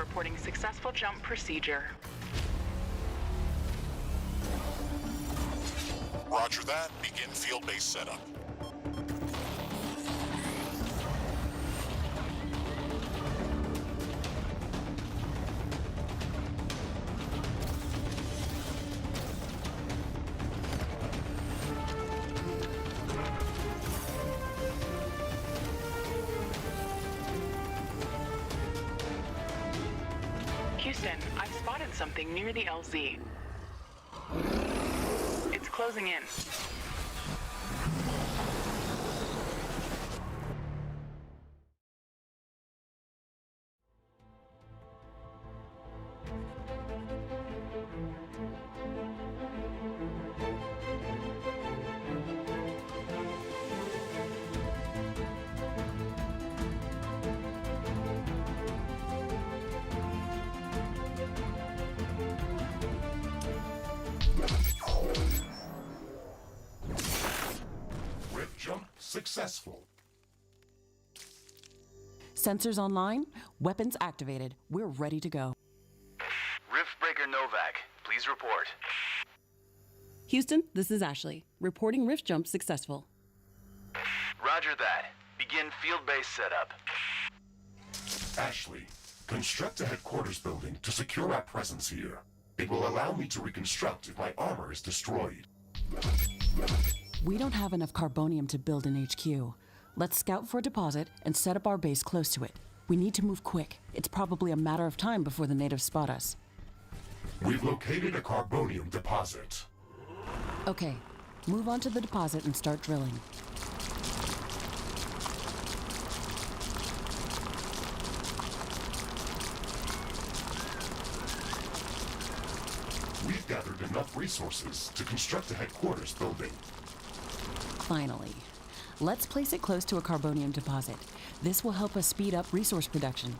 reporting successful jump procedure. Roger that. Begin field-based setup. Houston, I've spotted something near the LZ. It's closing in. Jump successful. Sensors online, weapons activated. We're ready to go. Riftbreaker Novak, please report. Houston, this is Ashley, reporting rift jump successful. Roger that. Begin field-based setup. Ashley, construct a headquarters building to secure our presence here. It will allow me to reconstruct if my armor is destroyed. We don't have enough carbonium to build an HQ. Let's scout for a deposit and set up our base close to it. We need to move quick. It's probably a matter of time before the natives spot us. We've located a carbonium deposit. Okay, move on to the deposit and start drilling. We've gathered enough resources to construct a headquarters building. Finally. Let's place it close to a carbonium deposit. This will help us speed up resource production.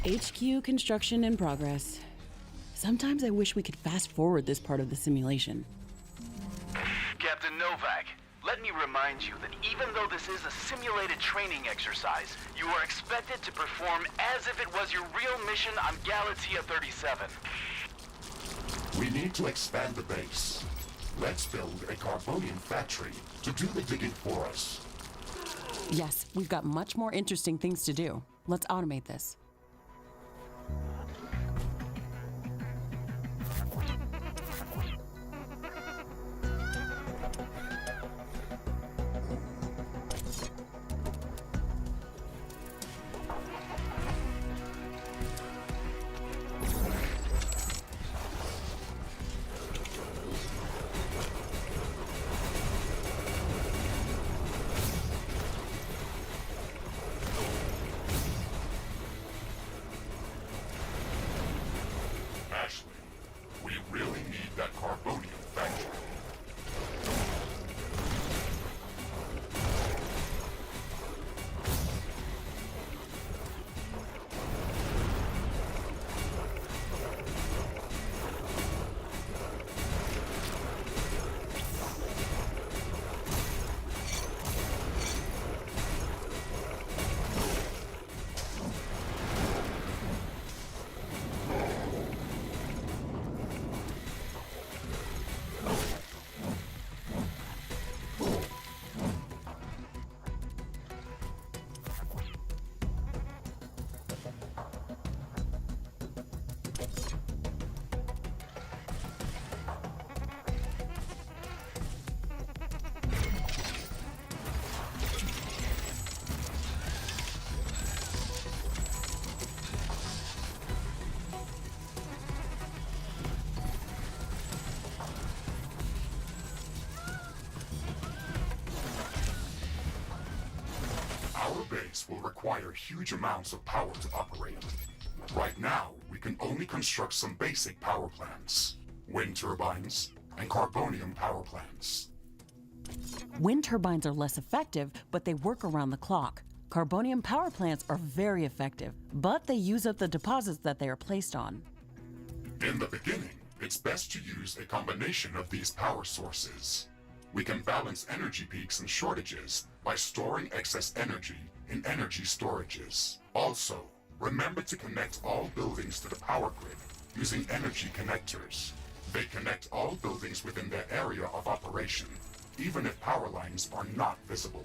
HQ construction in progress. Sometimes I wish we could fast forward this part of the simulation. Captain Novak, let me remind you that even though this is a simulated training exercise, you are expected to perform as if it was your real mission on Galatea 37. We need to expand the base. Let's build a carbonium factory to do the digging for us. Yes, we've got much more interesting things to do. Let's automate this. Ashley, we really need that carbonium factory. Our base will require huge amounts of power to operate. Right now, we can only construct some basic power plants. Wind turbines and carbonium power plants. Wind turbines are less effective, but they work around the clock. Carbonium power plants are very effective, but they use up the deposits that they are placed on. In the beginning, it's best to use a combination of these power sources. We can balance energy peaks and shortages by storing excess energy in energy storages. Also, remember to connect all buildings to the power grid using energy connectors. They connect all buildings within their area of operation, even if power lines are not visible.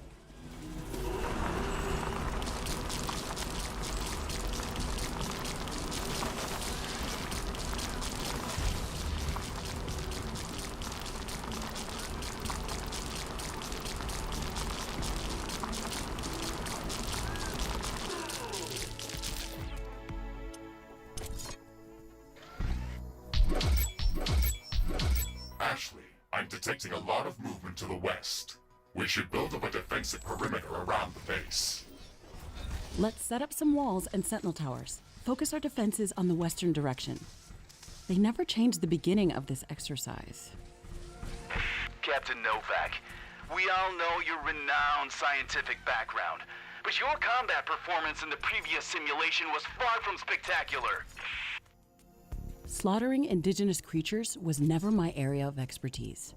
Ashley, I'm detecting a lot of movement to the west. We should build up a defensive perimeter around the base. Let's set up some walls and sentinel towers. Focus our defenses on the western direction. They never changed the beginning of this exercise. Captain Novak, we all know your renowned scientific background, but your combat performance in the previous simulation was far from spectacular. Slaughtering indigenous creatures was never my area of expertise.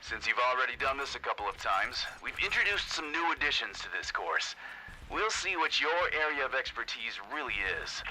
Since you've already done this a couple of times, we've introduced some new additions to this course. We'll see what your area of expertise really is.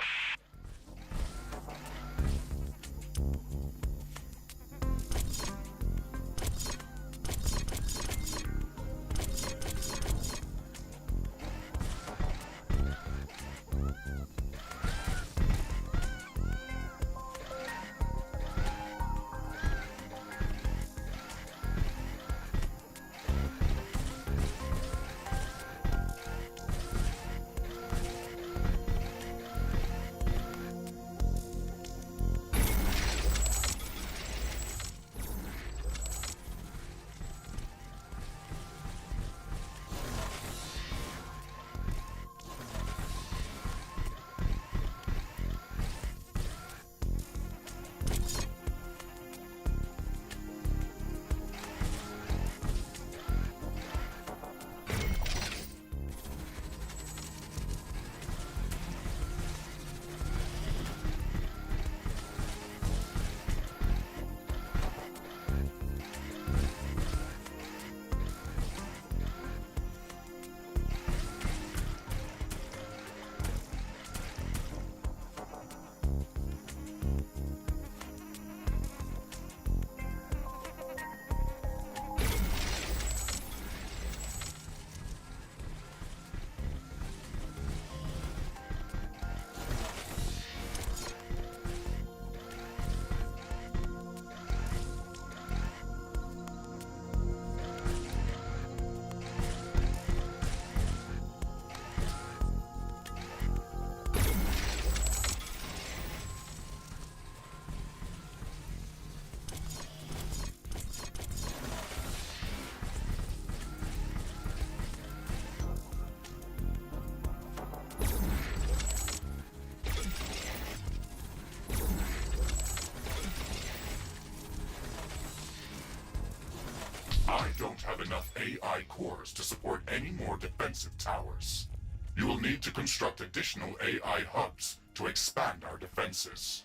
I don't have enough AI cores to support any more defensive towers. You will need to construct additional AI hubs to expand our defenses.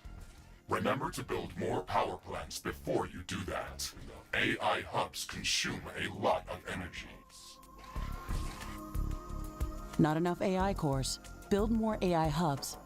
Remember to build more power plants before you do that. AI hubs consume a lot of energy. Not enough AI cores. Build more AI hubs.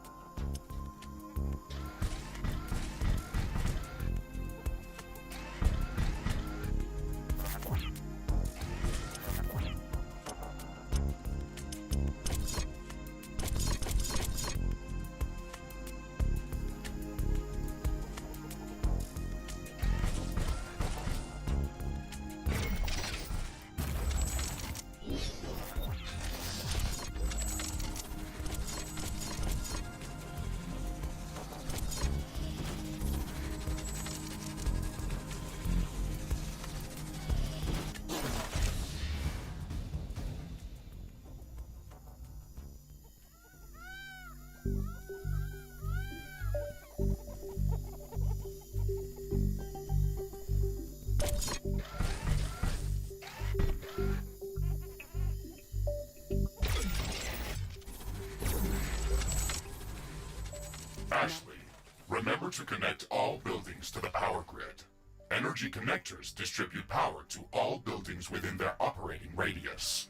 Ashley, remember to connect all buildings to the power grid. Energy connectors distribute power to all buildings within their operating radius.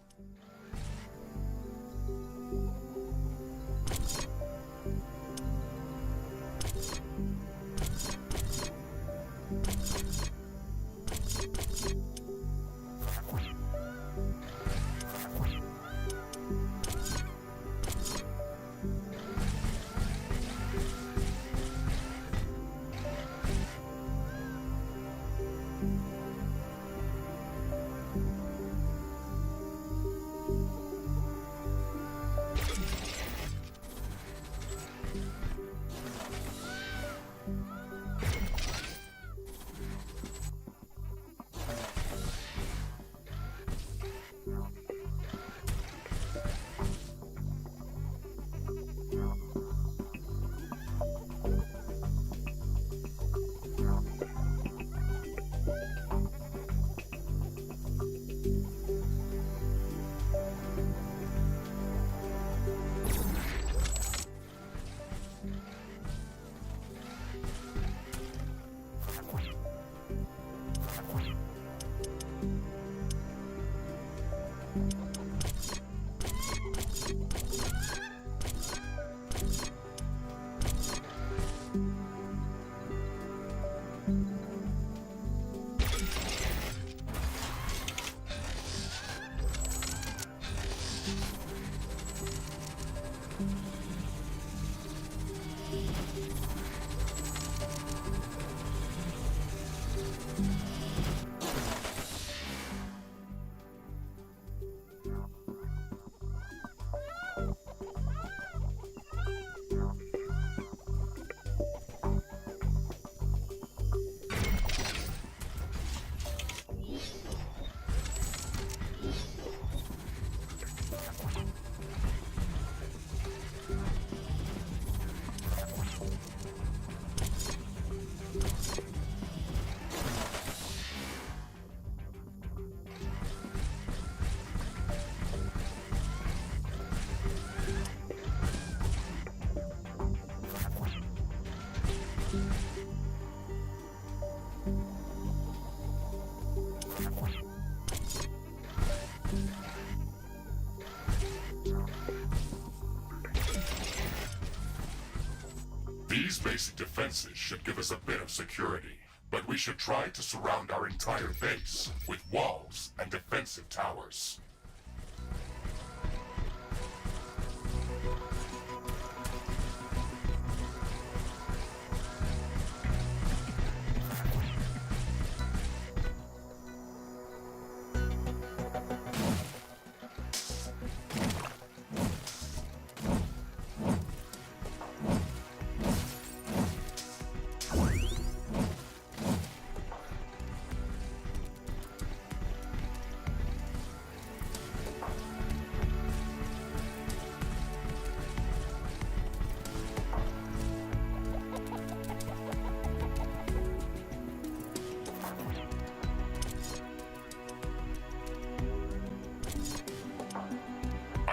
These basic defenses should give us a bit of security, but we should try to surround our entire base with walls and defensive towers.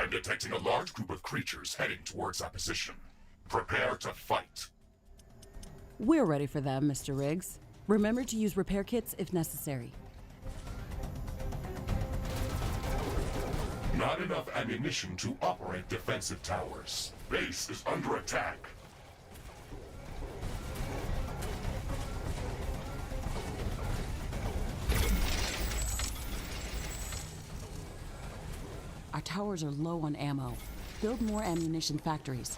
I'm detecting a large group of creatures heading towards our position. Prepare to fight. We're ready for them, Mr. Riggs. Remember to use repair kits if necessary. Not enough ammunition to operate defensive towers. Base is under attack. Our towers are low on ammo. Build more ammunition factories.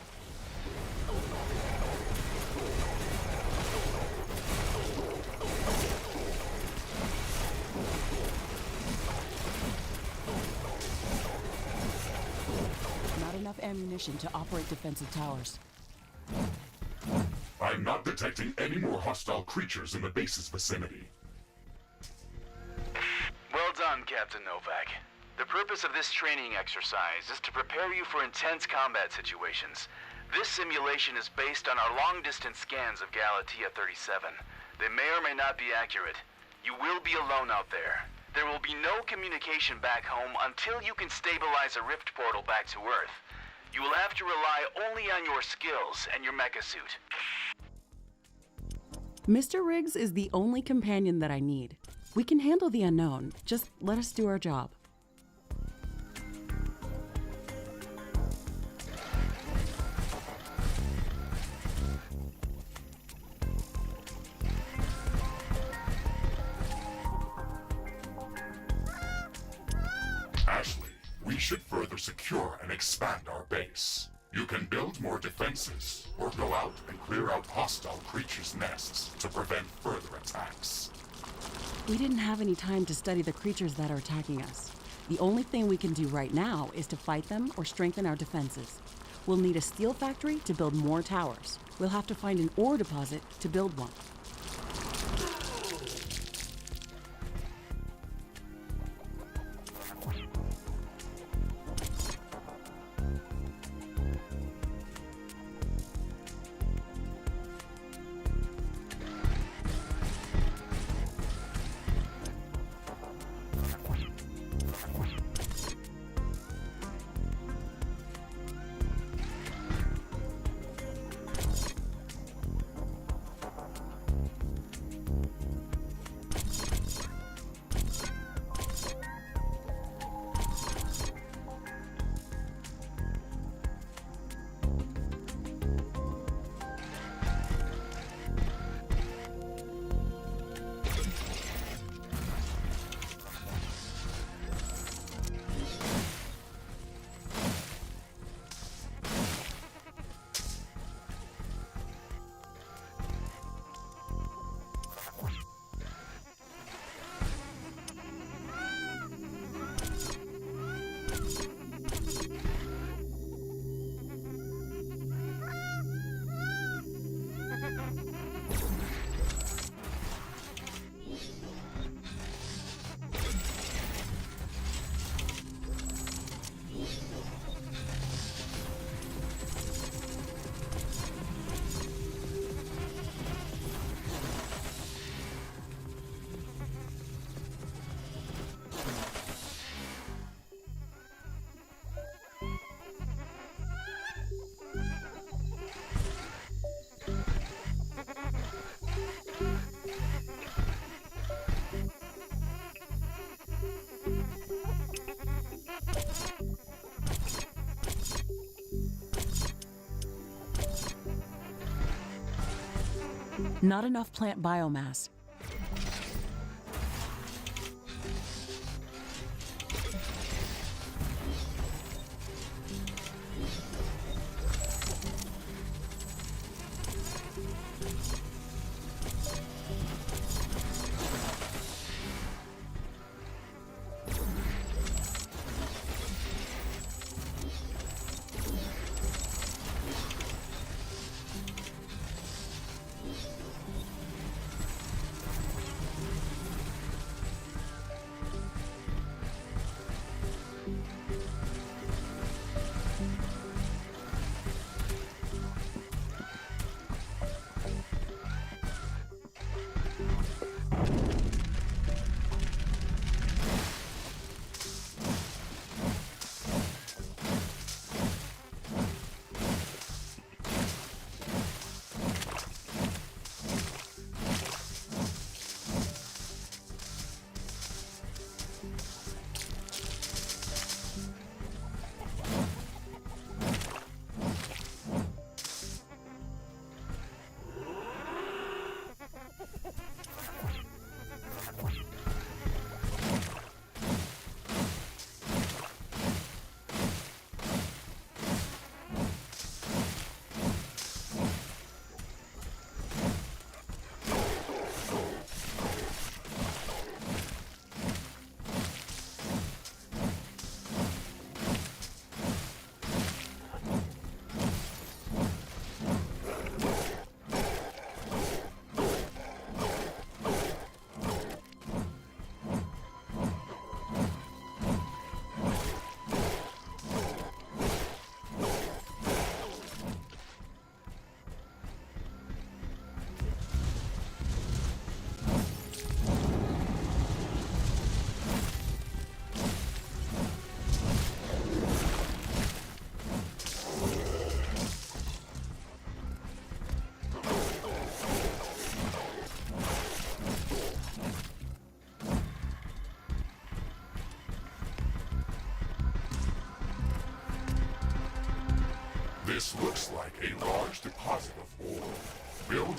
Not enough ammunition to operate defensive towers. I'm not detecting any more hostile creatures in the base's vicinity. Well done, Captain Novak. The purpose of this training exercise is to prepare you for intense combat situations. This simulation is based on our long-distance scans of Galatea 37. They may or may not be accurate. You will be alone out there. There will be no communication back home until you can stabilize a rift portal back to Earth. You will have to rely only on your skills and your mecha suit. Mr. Riggs is the only companion that I need. We can handle the unknown. Just let us do our job. Ashley, we should further secure and expand our base. You can build more defenses, or go out and clear out hostile creatures' nests to prevent further attacks. We didn't have any time to study the creatures that are attacking us. The only thing we can do right now is to fight them or strengthen our defenses. We'll need a steel factory to build more towers. We'll have to find an ore deposit to build one. Not enough plant biomass.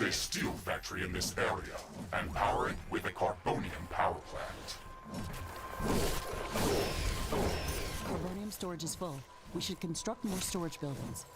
a steel factory in this area and power it with a carbonium power plant. Carbonium storage is full. We should construct more storage buildings.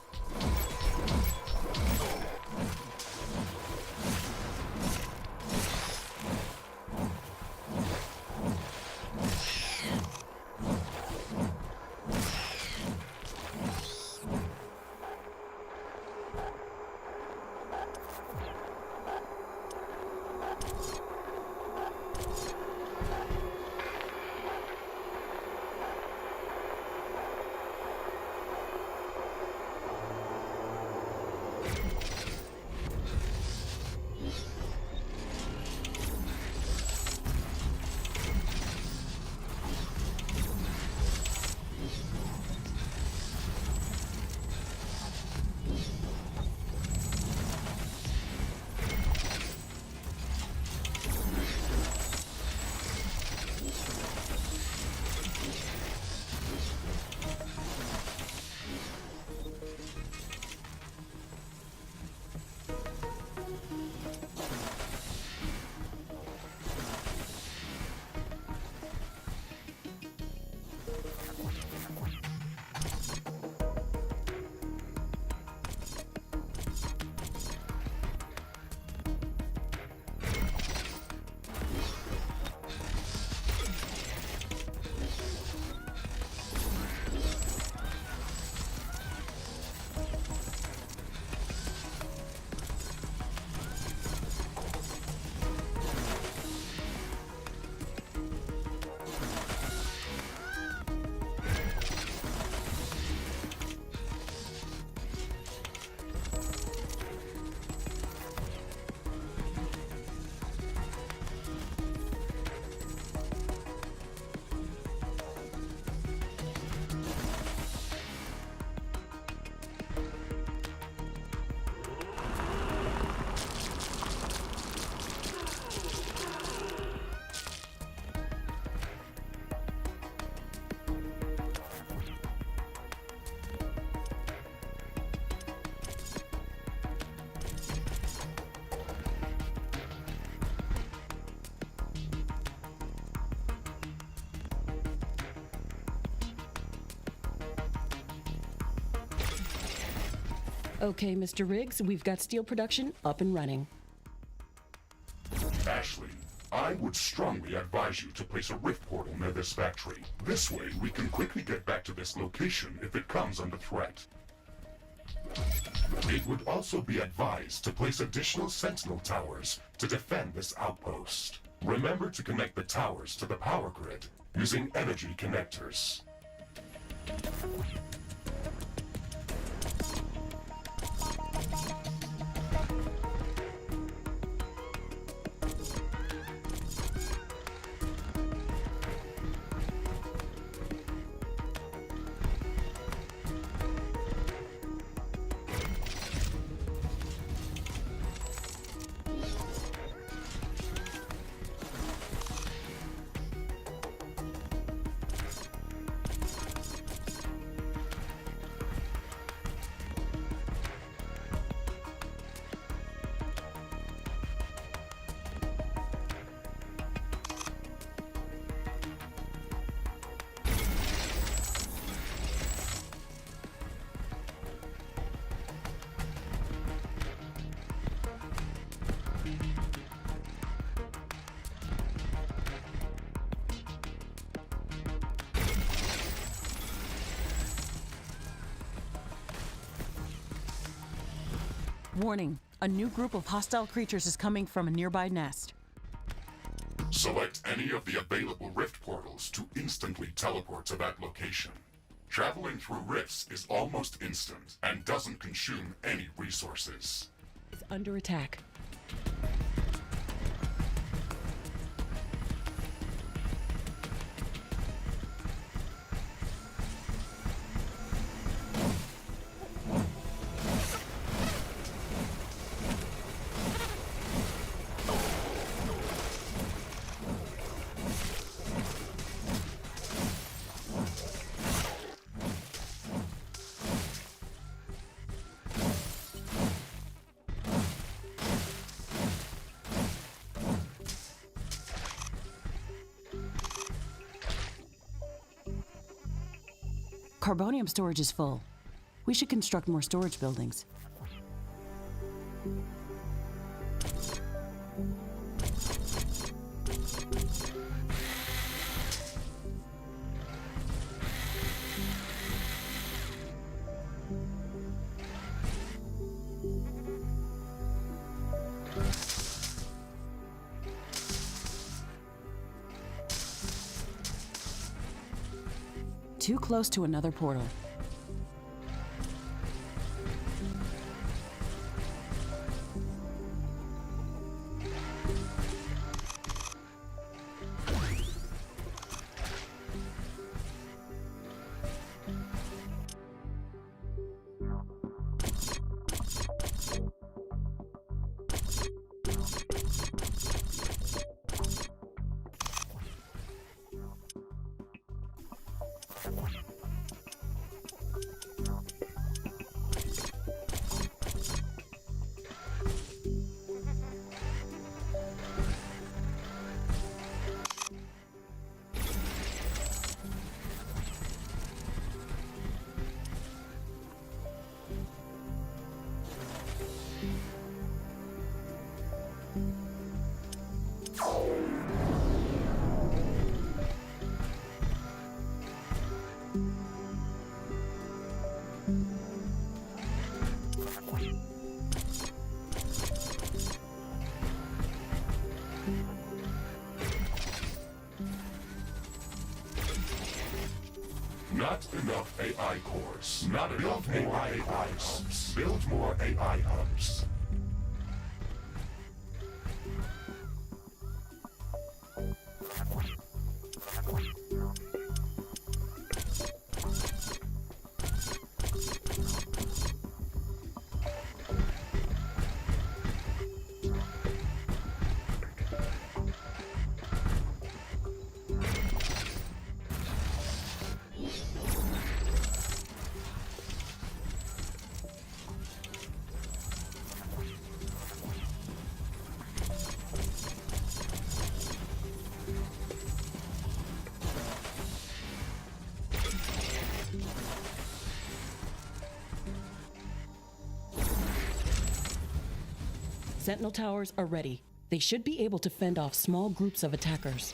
Okay, Mr. Riggs, we've got steel production up and running. Ashley, I would strongly advise you to place a rift portal near this factory. This way, we can quickly get back to this location if it comes under threat. It would also be advised to place additional sentinel towers to defend this outpost. Remember to connect the towers to the power grid using energy connectors. Warning, a new group of hostile creatures is coming from a nearby nest. Select any of the available rift portals to instantly teleport to that location. Traveling through rifts is almost instant and doesn't consume any resources. It's under attack. Carbonium storage is full. We should construct more storage buildings. Too close to another portal. Not enough AI cores. Not enough AI hubs. Build more AI hubs. Sentinel towers are ready. They should be able to fend off small groups of attackers.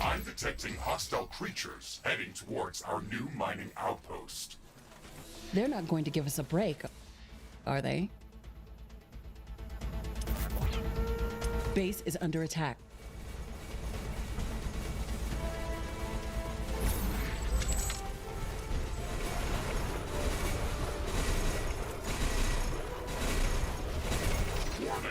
I'm detecting hostile creatures heading towards our new mining outpost. They're not going to give us a break, are they? Base is under attack. Warning!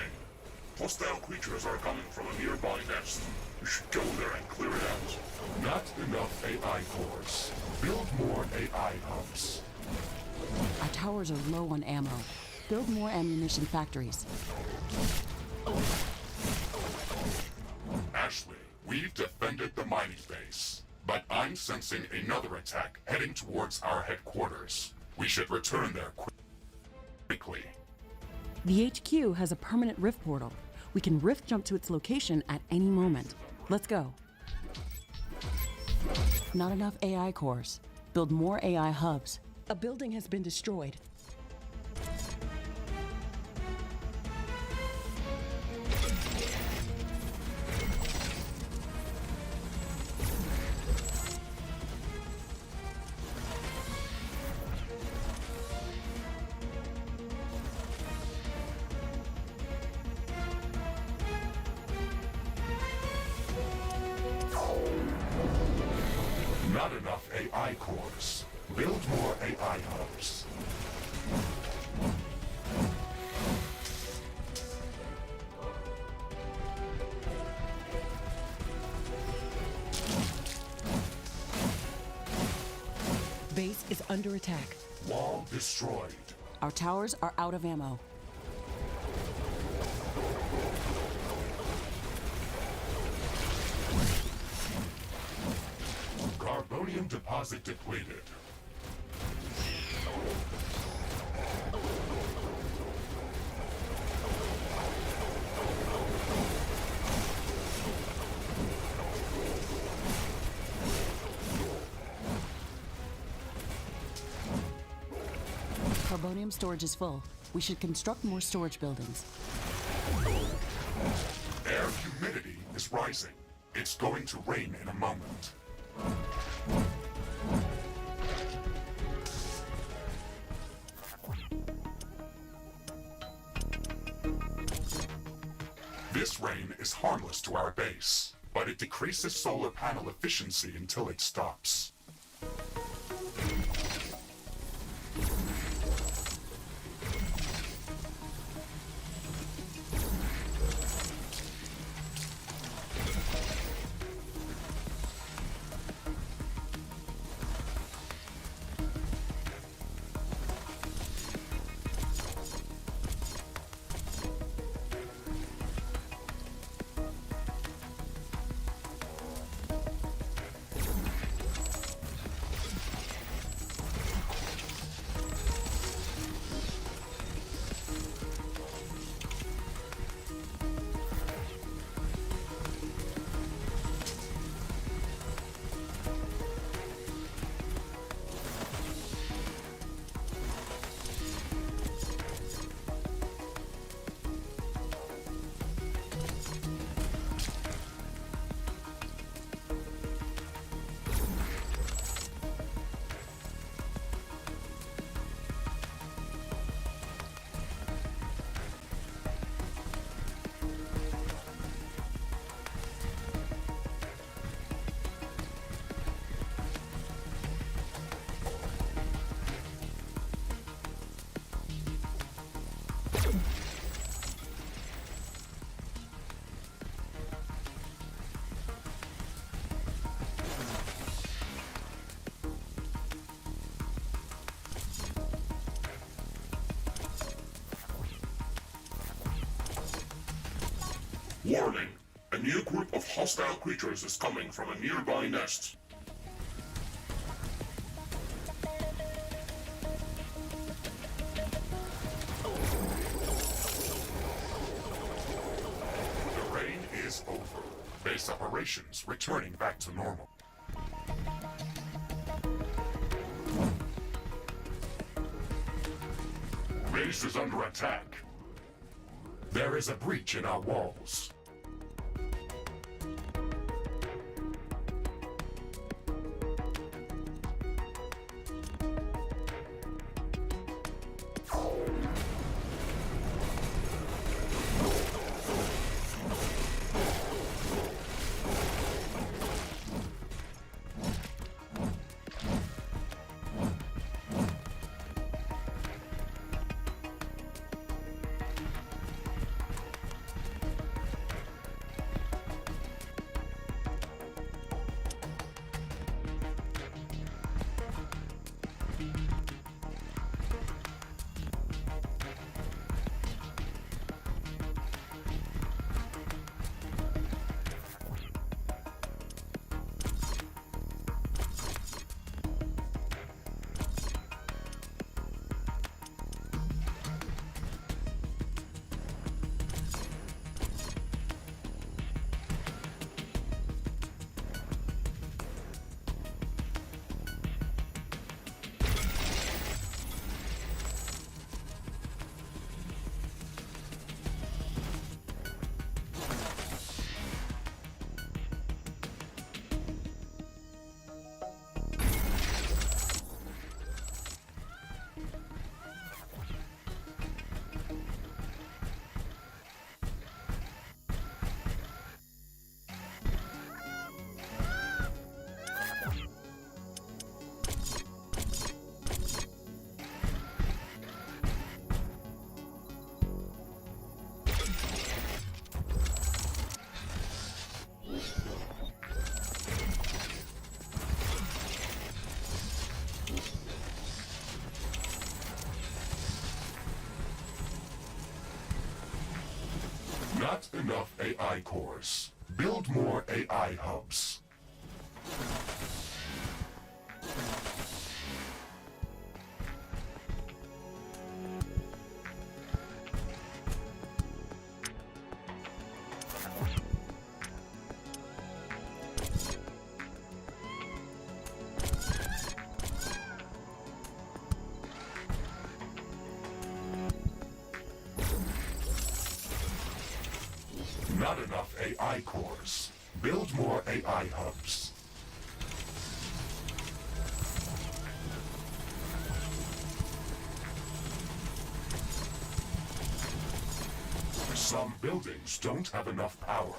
Hostile creatures are coming from a nearby nest. You should go there and clear it out. Not enough AI cores. Build more AI hubs. Our towers are low on ammo. Build more ammunition factories. Ashley, we've defended the mining base, but I'm sensing another attack heading towards our headquarters. We should return there quickly. The HQ has a permanent rift portal. We can rift jump to its location at any moment. Let's go. Not enough AI cores. Build more AI hubs. A building has been destroyed. Not enough AI cores. Build more AI hubs. Base is under attack. Wall destroyed. Our towers are out of ammo. Carbonium deposit depleted. Carbonium storage is full. We should construct more storage buildings. Air humidity is rising. It's going to rain in a moment. This rain is harmless to our base, but it decreases solar panel efficiency until it stops. Warning! A new group of hostile creatures is coming from a nearby nest. The rain is over. Base operations returning back to normal. Base is under attack. There is a breach in our walls. Not enough AI cores. Build more AI hubs. enough AI cores. Build more AI hubs. Some buildings don't have enough power.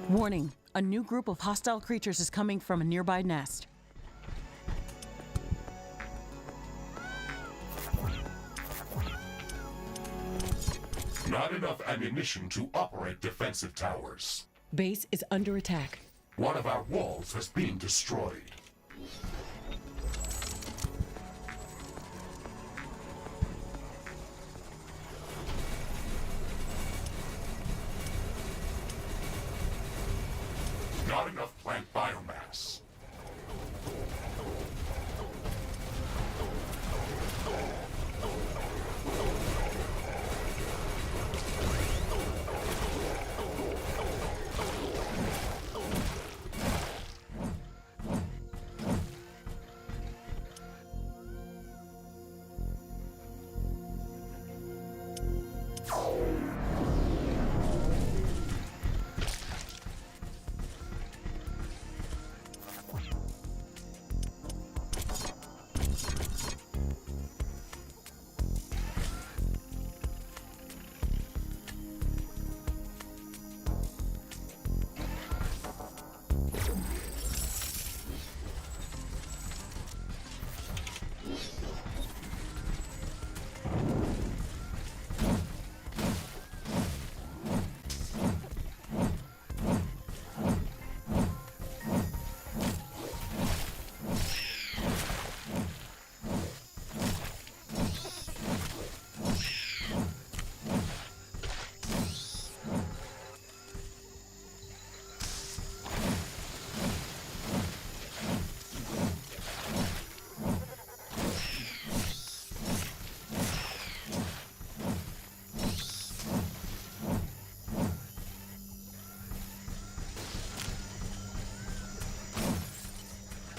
Warning, a new group of hostile creatures is coming from a nearby nest. Not enough ammunition to operate defensive towers. Base is under attack. One of our walls has been destroyed. Not enough plant biomass.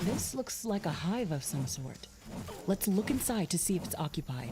This looks like a hive of some sort. Let's look inside to see if it's occupied.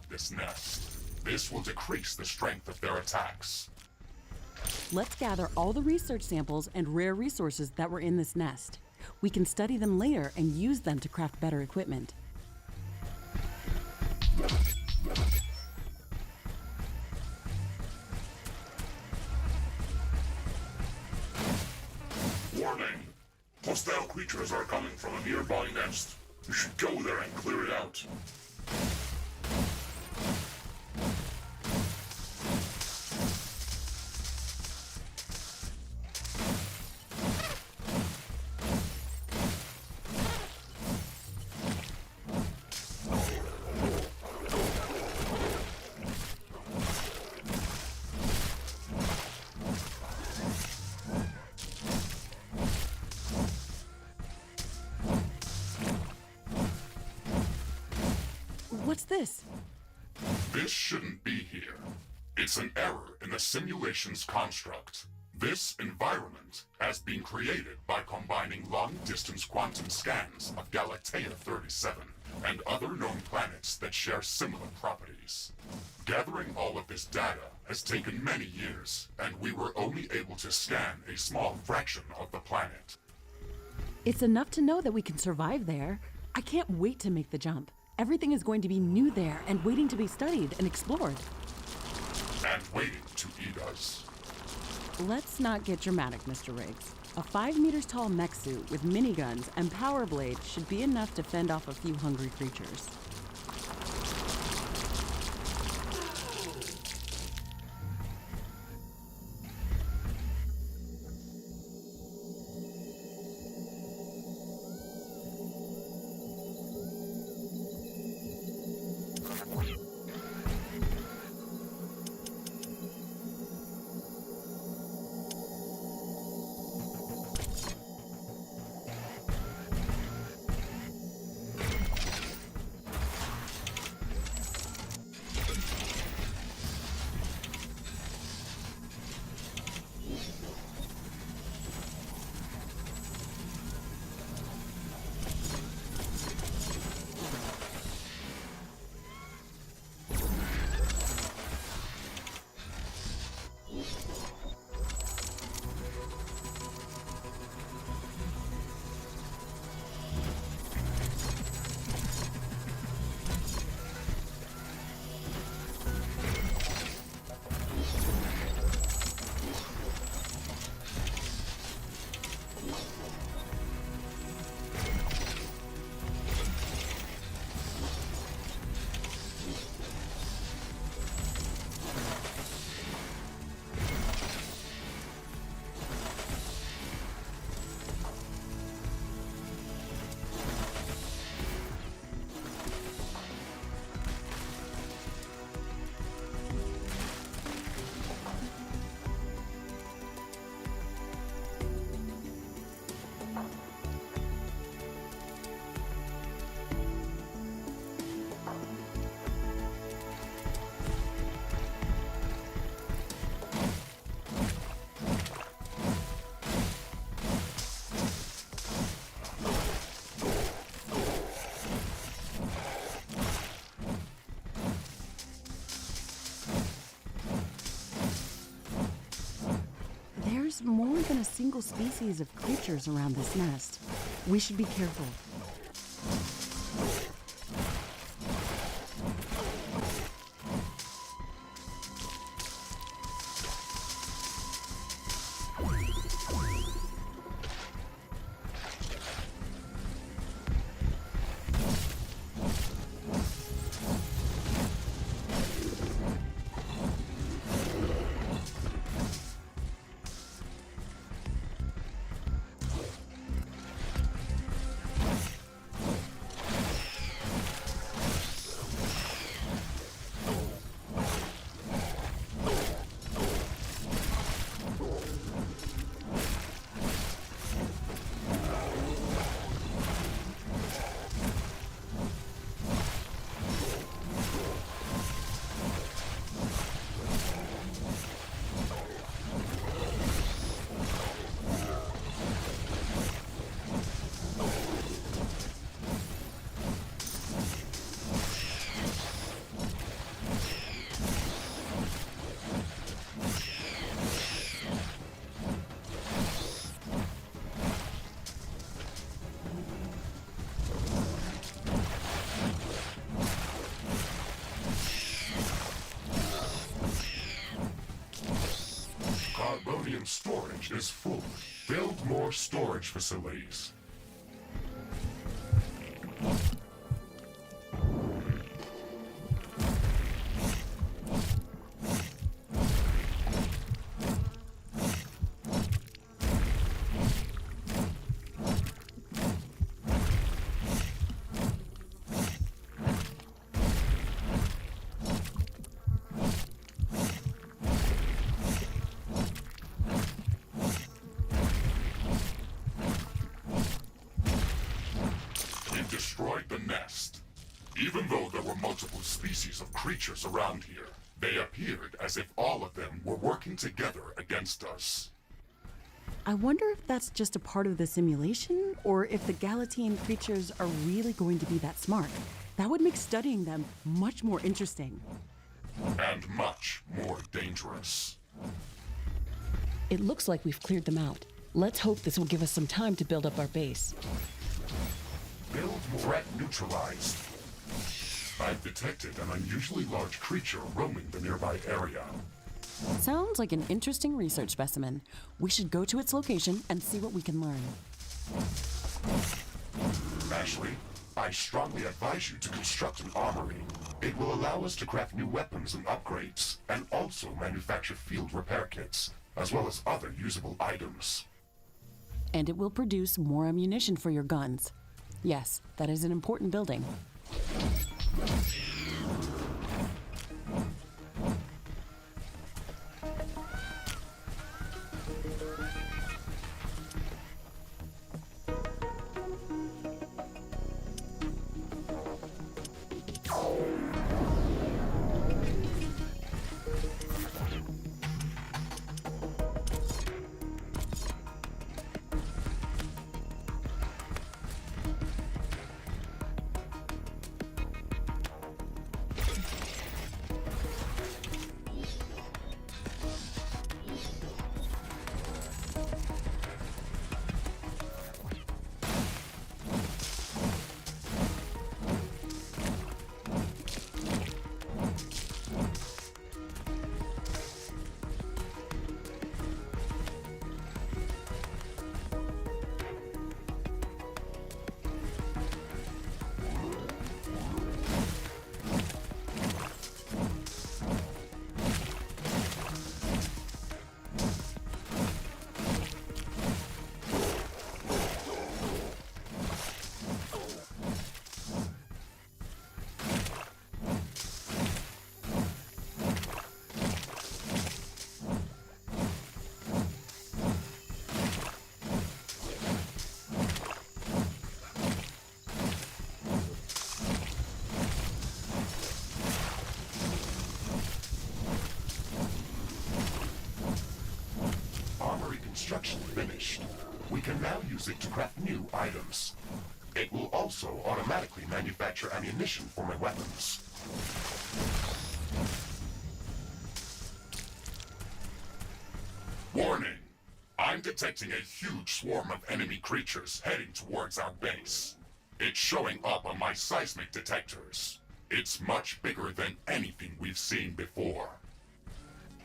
This nest. This will decrease the strength of their attacks. Let's gather all the research samples and rare resources that were in this nest. We can study them later and use them to craft better equipment. Warning! Hostile creatures are coming from a nearby nest. You should go there and clear it out. What's this? This shouldn't be here. It's an error in the simulation's construct. This environment has been created by combining long-distance quantum scans of Galatea 37 and other known planets that share similar properties. Gathering all of this data has taken many years, and we were only able to scan a small fraction of the planet. It's enough to know that we can survive there. I can't wait to make the jump. Everything is going to be new there and waiting to be studied and explored. And waiting to eat us. Let's not get dramatic, Mr. Riggs. A 5 meters tall mech suit with miniguns and power blades should be enough to fend off a few hungry creatures. There's more than a single species of creatures around this nest. We should be careful. Galaxian storage is full. Build more storage facilities. Destroyed the nest. Even though there were multiple species of creatures around here, they appeared as if all of them were working together against us. I wonder if that's just a part of the simulation, or if the Galatian creatures are really going to be that smart. That would make studying them much more interesting. And much more dangerous. It looks like we've cleared them out. Let's hope this will give us some time to build up our base. Build threat neutralized. I've detected an unusually large creature roaming the nearby area. Sounds like an interesting research specimen. We should go to its location and see what we can learn. Ashley, I strongly advise you to construct an armory. It will allow us to craft new weapons and upgrades, and also manufacture field repair kits, as well as other usable items. And it will produce more ammunition for your guns. Yes, that is an important building. Construction finished. We can now use it to craft new items. It will also automatically manufacture ammunition for my weapons. Warning! I'm detecting a huge swarm of enemy creatures heading towards our base. It's showing up on my seismic detectors. It's much bigger than anything we've seen before.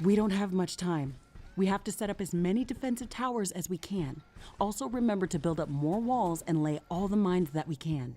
We don't have much time. We have to set up as many defensive towers as we can. Also remember to build up more walls and lay all the mines that we can.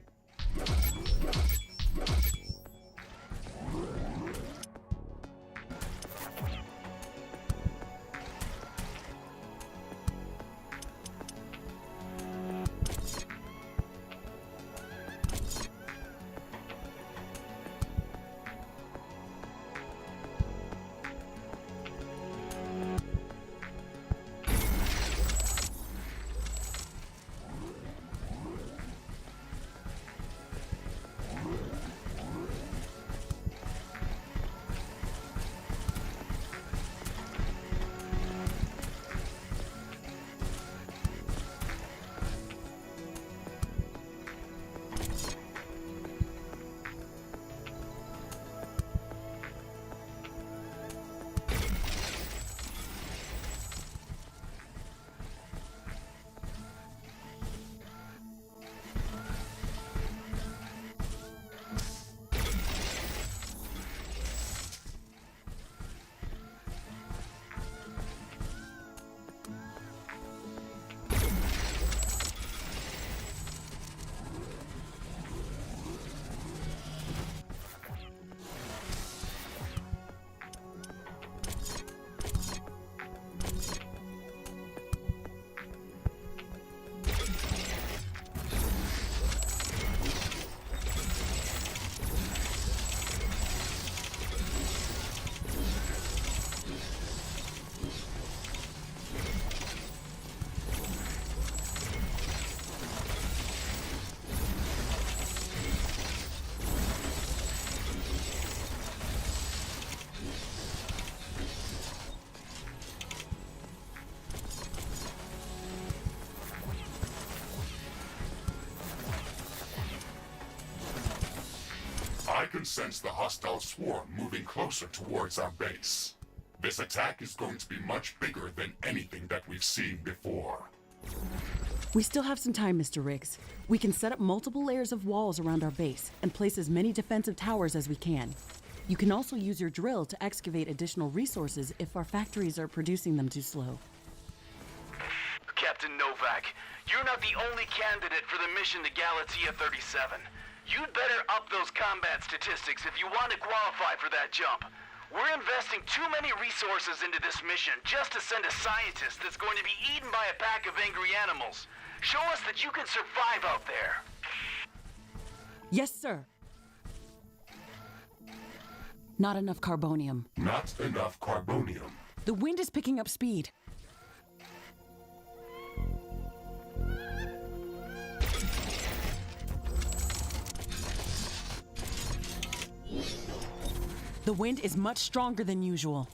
can sense the hostile swarm moving closer towards our base. This attack is going to be much bigger than anything that we've seen before. We still have some time, Mr. Riggs. We can set up multiple layers of walls around our base and place as many defensive towers as we can. You can also use your drill to excavate additional resources if our factories are producing them too slow. Captain Novak, you're not the only candidate for the mission to Galatea 37. You'd better up those combat statistics if you want to qualify for that jump. We're investing too many resources into this mission just to send a scientist that's going to be eaten by a pack of angry animals. Show us that you can survive out there. Yes, sir. Not enough carbonium. Not enough carbonium. The wind is picking up speed. The wind is much stronger than usual.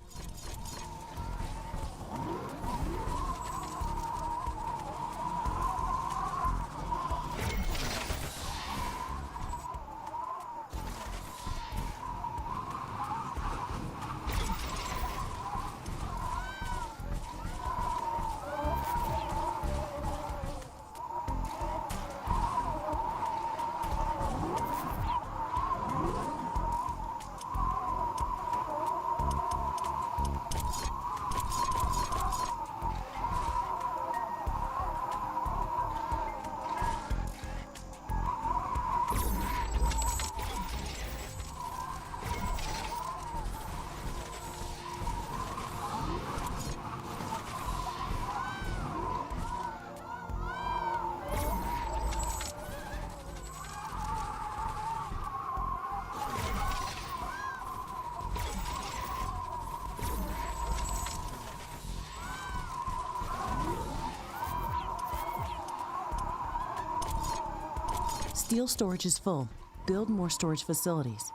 Steel storage is full. Build more storage facilities.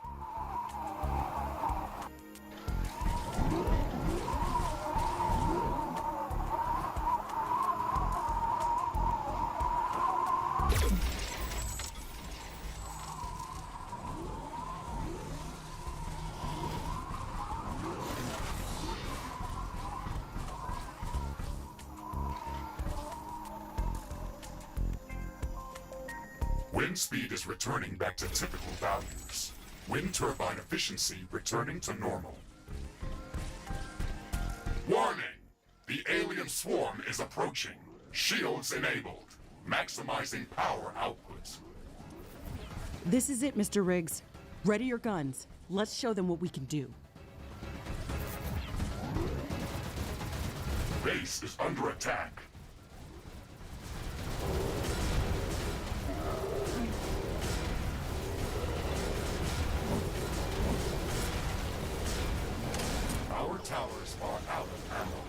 Wind speed is returning back to typical values. Wind turbine efficiency returning to normal. Warning! The alien swarm is approaching. Shields enabled. Maximizing power output. This is it, Mr. Riggs. Ready your guns. Let's show them what we can do. Base is under attack. Our towers are out of ammo.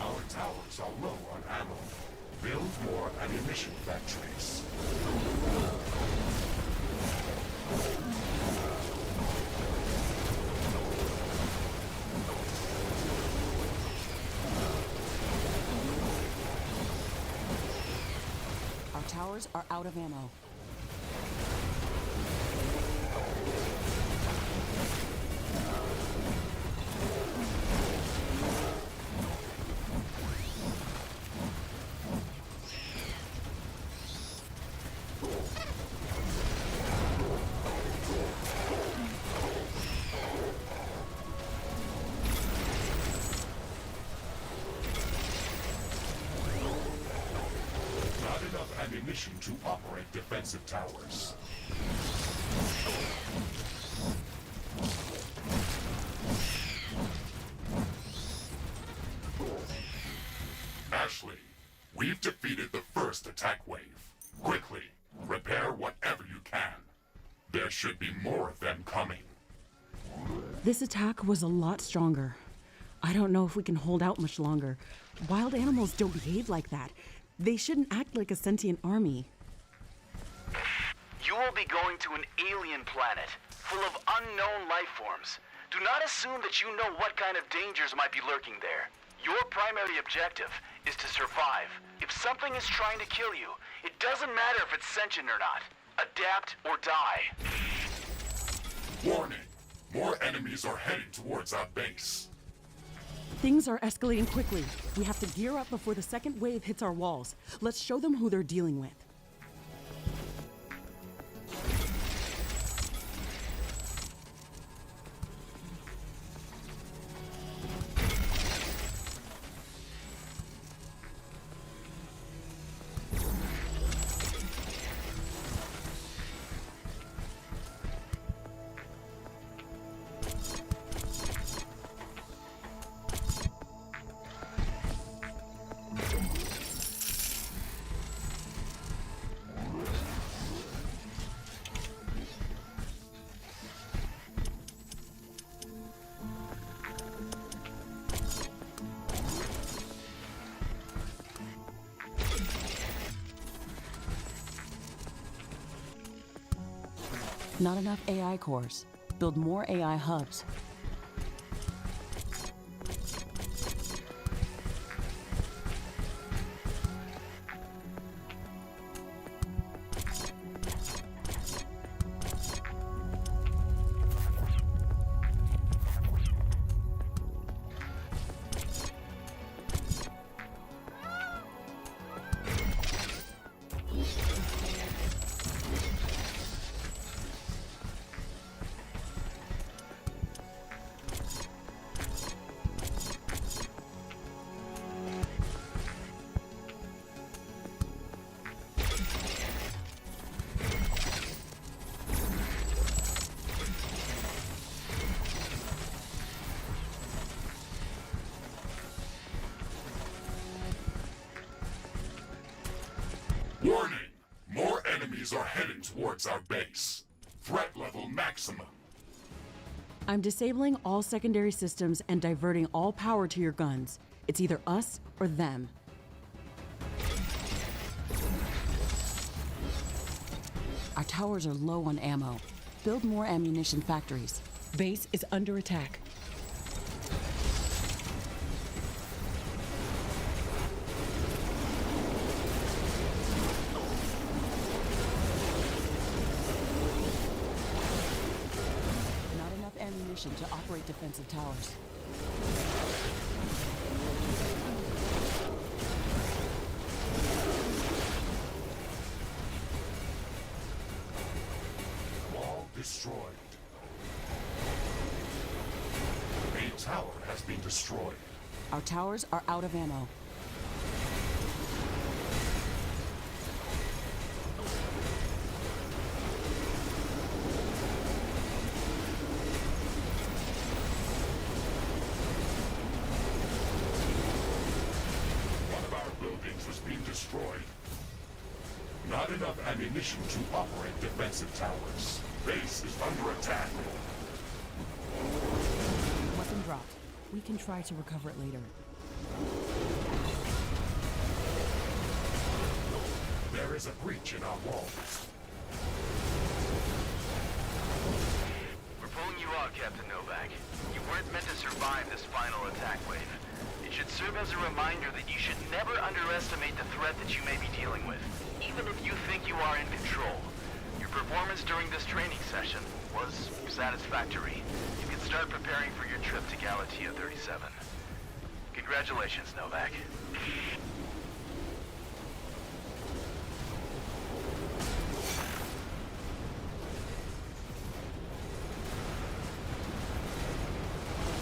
Our towers are low on ammo. Build more ammunition factories. Our towers are out of ammo. Not enough ammunition to operate defensive towers. Ashley, we've defeated the first attack wave. Quickly, repair whatever you can. There should be more of them coming. This attack was a lot stronger. I don't know if we can hold out much longer. Wild animals don't behave like that. They shouldn't act like a sentient army. You will be going to an alien planet full of unknown life forms. Do not assume that you know what kind of dangers might be lurking there. Your primary objective is to survive. If something is trying to kill you, it doesn't matter if it's sentient or not. Adapt or die. Warning! More enemies are heading towards our base. Things are escalating quickly. We have to gear up before the second wave hits our walls. Let's show them who they're dealing with. Not enough AI cores. Build more AI hubs. Warning! More enemies are heading towards our base. Threat level maximum. I'm disabling all secondary systems and diverting all power to your guns. It's either us or them. Our towers are low on ammo. Build more ammunition factories. Base is under attack. Not enough ammunition to operate defensive towers. Wall destroyed. A tower has been destroyed. Our towers are out of ammo. One of our buildings was being destroyed. Not enough ammunition to operate defensive towers. Base is under attack. Weapon dropped. We can try to recover it later. There is a breach in our walls. We're pulling you out, Captain Novak. You weren't meant to survive this final attack wave. It should serve as a reminder that you should never underestimate the threat that you may be dealing with, even if you think you are in control. Your performance during this training session was satisfactory. You can start preparing for your trip to Galatea 37. Congratulations, Novak.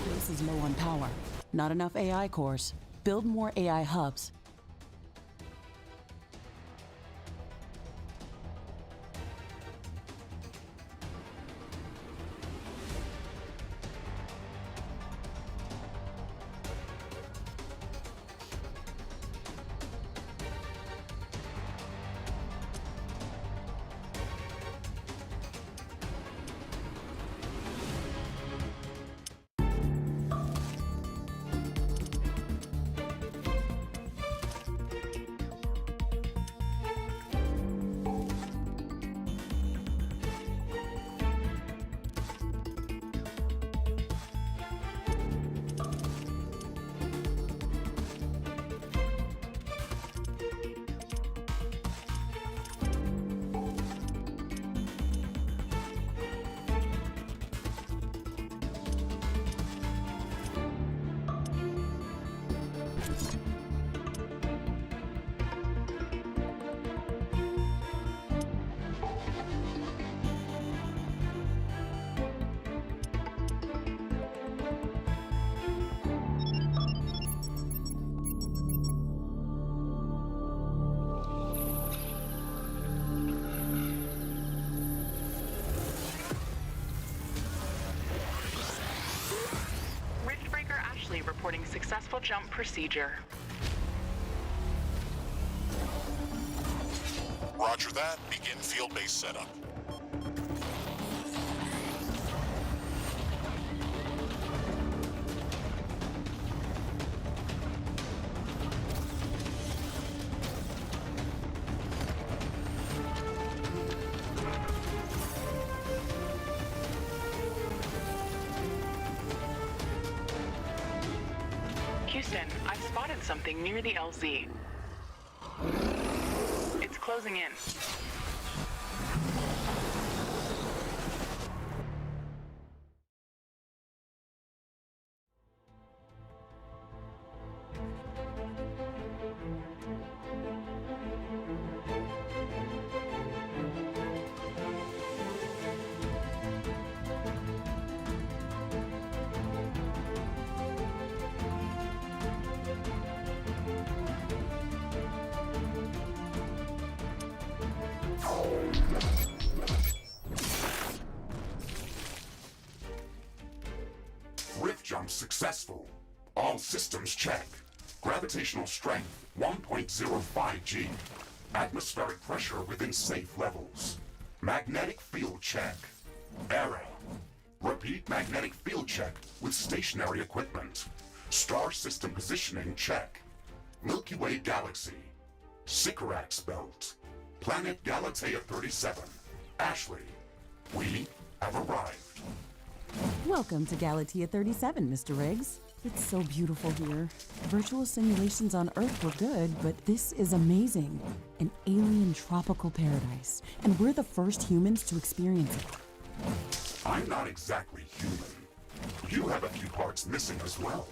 Base is low on power. Not enough AI cores. Build more AI hubs. Reporting successful jump procedure. Roger that. Begin field base setup. Houston, I've spotted something near the LZ. It's closing in. Rift jump successful. All systems check. Gravitational strength 1.05 G. Atmospheric pressure within safe levels. Magnetic field check. Error. Repeat magnetic field check with stationary equipment. Star system positioning check. Milky Way galaxy. Sycorax belt. Planet Galatea 37. Ashley, we have arrived. Welcome to Galatea 37, Mr. Riggs. It's so beautiful here. Virtual simulations on Earth were good, but this is amazing. An alien tropical paradise, and we're the first humans to experience it. I'm not exactly human. You have a few parts missing as well.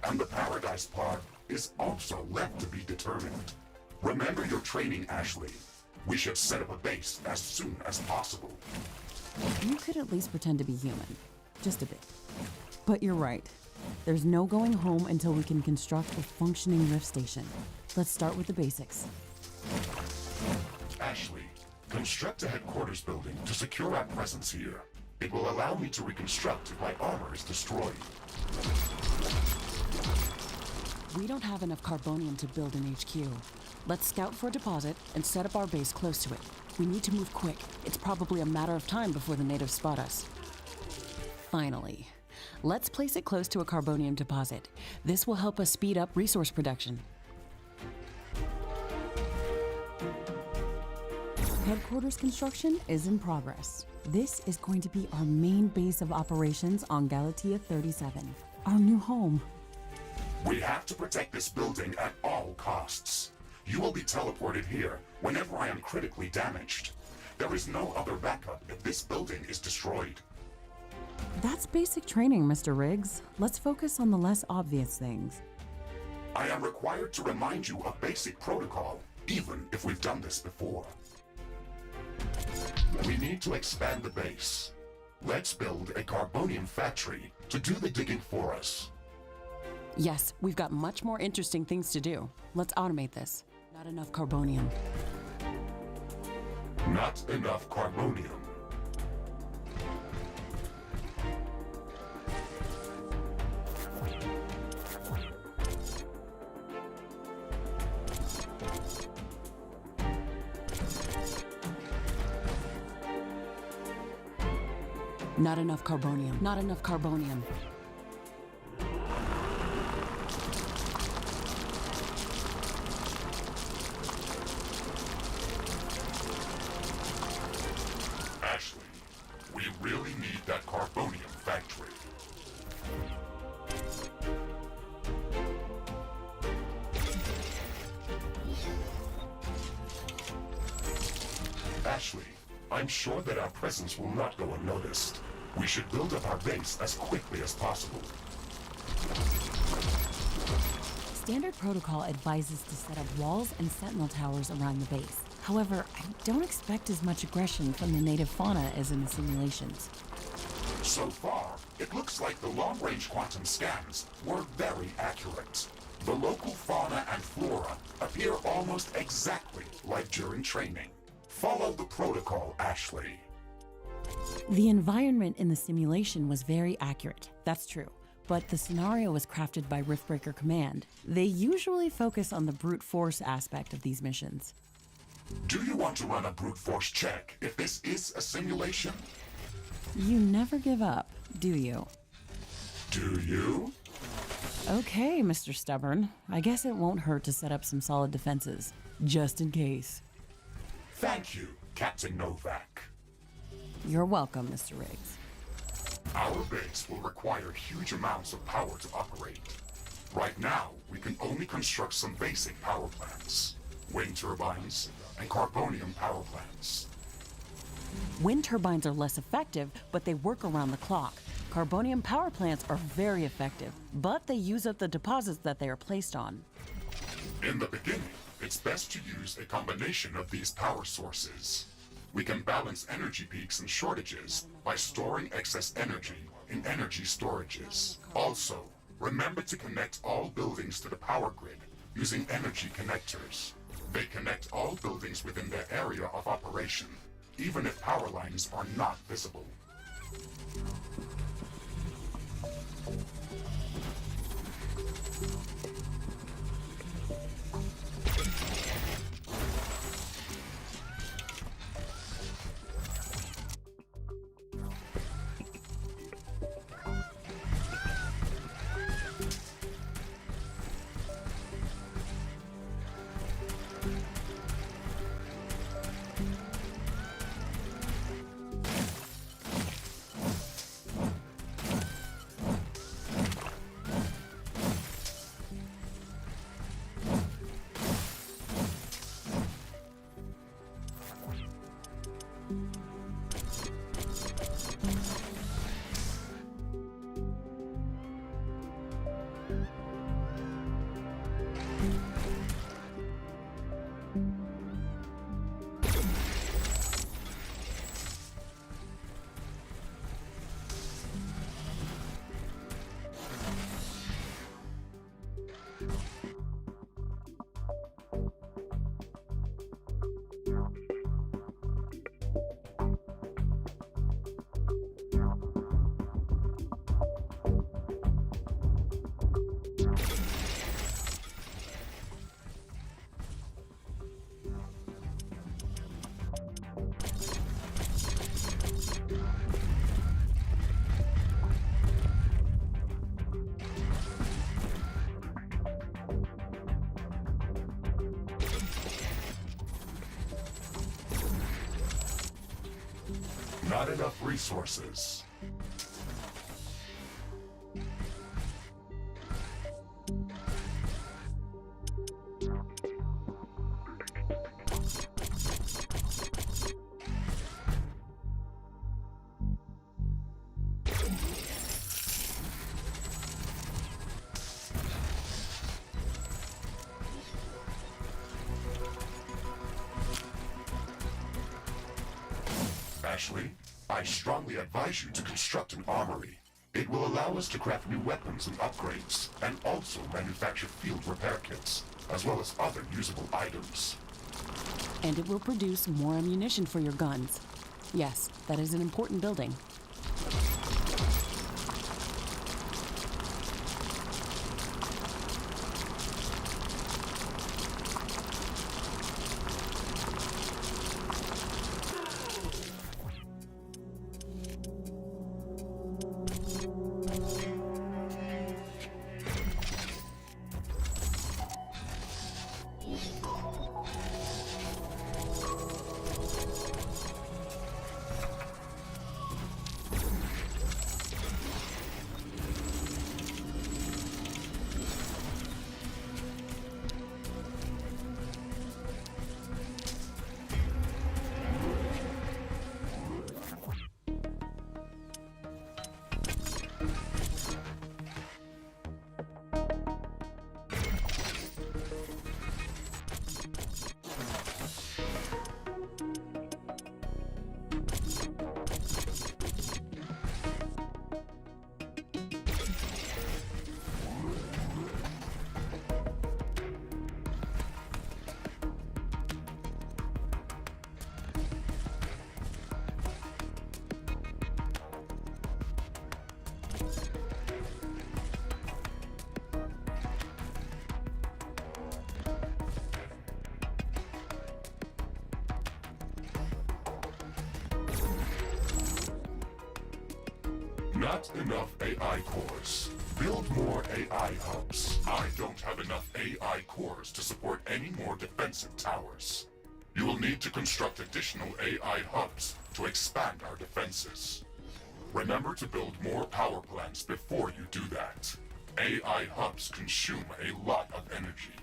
And the paradise part is also left to be determined. Remember your training, Ashley. We should set up a base as soon as possible. You could at least pretend to be human. Just a bit. But you're right. There's no going home until we can construct a functioning rift station. Let's start with the basics. Ashley, construct a headquarters building to secure our presence here. It will allow me to reconstruct if my armor is destroyed. We don't have enough carbonium to build an HQ. Let's scout for a deposit and set up our base close to it. We need to move quick. It's probably a matter of time before the natives spot us. Finally. Let's place it close to a carbonium deposit. This will help us speed up resource production. Headquarters construction is in progress. This is going to be our main base of operations on Galatea 37, our new home. We have to protect this building at all costs. You will be teleported here whenever I am critically damaged. There is no other backup if this building is destroyed. That's basic training, Mr. Riggs. Let's focus on the less obvious things. I am required to remind you of basic protocol, even if we've done this before. We need to expand the base. Let's build a carbonium factory to do the digging for us. Yes, we've got much more interesting things to do. Let's automate this. Not enough carbonium. Not enough carbonium. Not enough carbonium. Not enough carbonium. Ashley, we really need that carbonium factory. Ashley, I'm sure that our presence will not go unnoticed. We should build up our base as quickly as possible. Standard protocol advises to set up walls and sentinel towers around the base. However, I don't expect as much aggression from the native fauna as in the simulations. So far, it looks like the long-range quantum scans were very accurate. The local fauna and flora appear almost exactly like during training. Follow the protocol, Ashley. The environment in the simulation was very accurate, that's true. but the scenario was crafted by Riftbreaker Command. They usually focus on the brute force aspect of these missions. Do you want to run a brute force check if this is a simulation? You never give up, do you? Do you? Okay, Mr. Stubborn. I guess it won't hurt to set up some solid defenses, just in case. Thank you, Captain Novak. You're welcome, Mr. Riggs. Our base will require huge amounts of power to operate. Right now, we can only construct some basic power plants. Wind turbines and carbonium power plants. Wind turbines are less effective, but they work around the clock. Carbonium power plants are very effective, but they use up the deposits that they are placed on. In the beginning, it's best to use a combination of these power sources. We can balance energy peaks and shortages by storing excess energy in energy storages. Also, remember to connect all buildings to the power grid using energy connectors. They connect all buildings within their area of operation, even if power lines are not visible. Not enough resources. Ashley, I strongly advise you to construct an armory. It will allow us to craft new weapons and upgrades, and also manufacture field repair kits, as well as other usable items. And it will produce more ammunition for your guns. Yes, that is an important building. Not enough AI cores. Build more AI hubs. I don't have enough AI cores to support any more defensive towers. You will need to construct additional AI hubs to expand our defenses. Remember to build more power plants before you do that. AI hubs consume a lot of energy.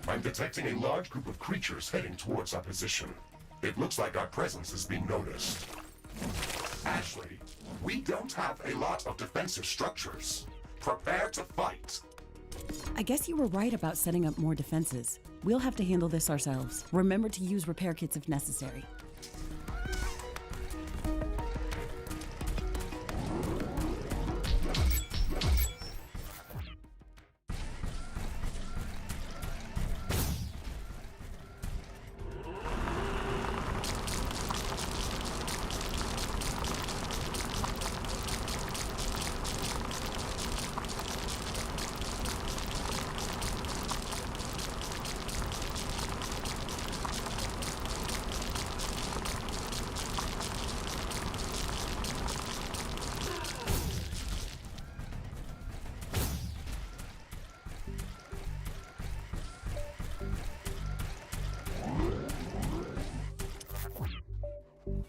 I'm detecting a large group of creatures heading towards our position. It looks like our presence is being noticed. Ashley, we don't have a lot of defensive structures. Prepare to fight. I guess you were right about setting up more defenses. We'll have to handle this ourselves. Remember to use repair kits if necessary.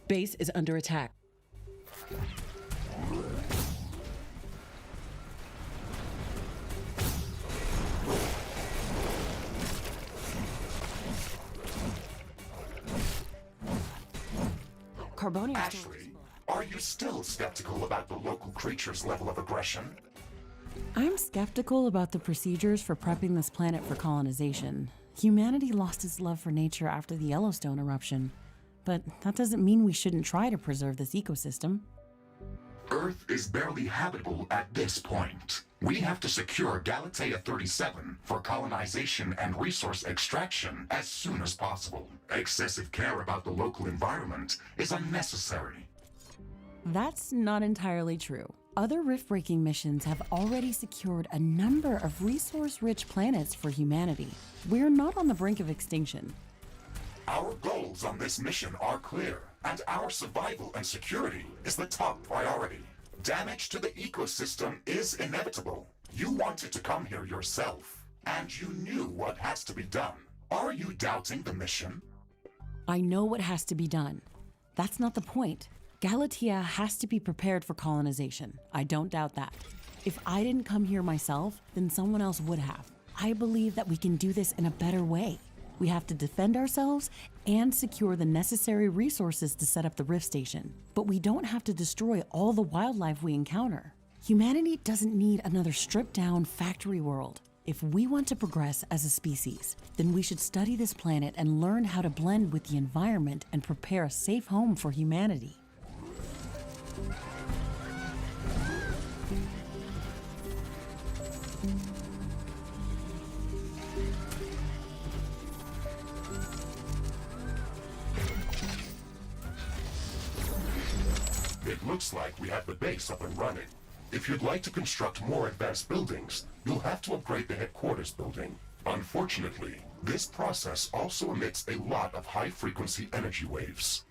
Base is under attack. Carbonium. Ashley, are you still skeptical about the local creature's level of aggression? I'm skeptical about the procedures for prepping this planet for colonization. Humanity lost its love for nature after the Yellowstone eruption. But that doesn't mean we shouldn't try to preserve this ecosystem. Earth is barely habitable at this point. We have to secure Galatea 37 for colonization and resource extraction as soon as possible. Excessive care about the local environment is unnecessary. That's not entirely true. Other rift-breaking missions have already secured a number of resource-rich planets for humanity. We're not on the brink of extinction. Our goals on this mission are clear, and our survival and security is the top priority. Damage to the ecosystem is inevitable. You wanted to come here yourself, and you knew what has to be done. Are you doubting the mission? I know what has to be done. That's not the point. Galatea has to be prepared for colonization. I don't doubt that. If I didn't come here myself, then someone else would have. I believe that we can do this in a better way. We have to defend ourselves and secure the necessary resources to set up the Rift Station. But we don't have to destroy all the wildlife we encounter. Humanity doesn't need another stripped-down factory world. If we want to progress as a species, then we should study this planet and learn how to blend with the environment and prepare a safe home for humanity. It looks like we have the base up and running. If you'd like to construct more advanced buildings, you'll have to upgrade the headquarters building. Unfortunately, this process also emits a lot of high-frequency energy waves.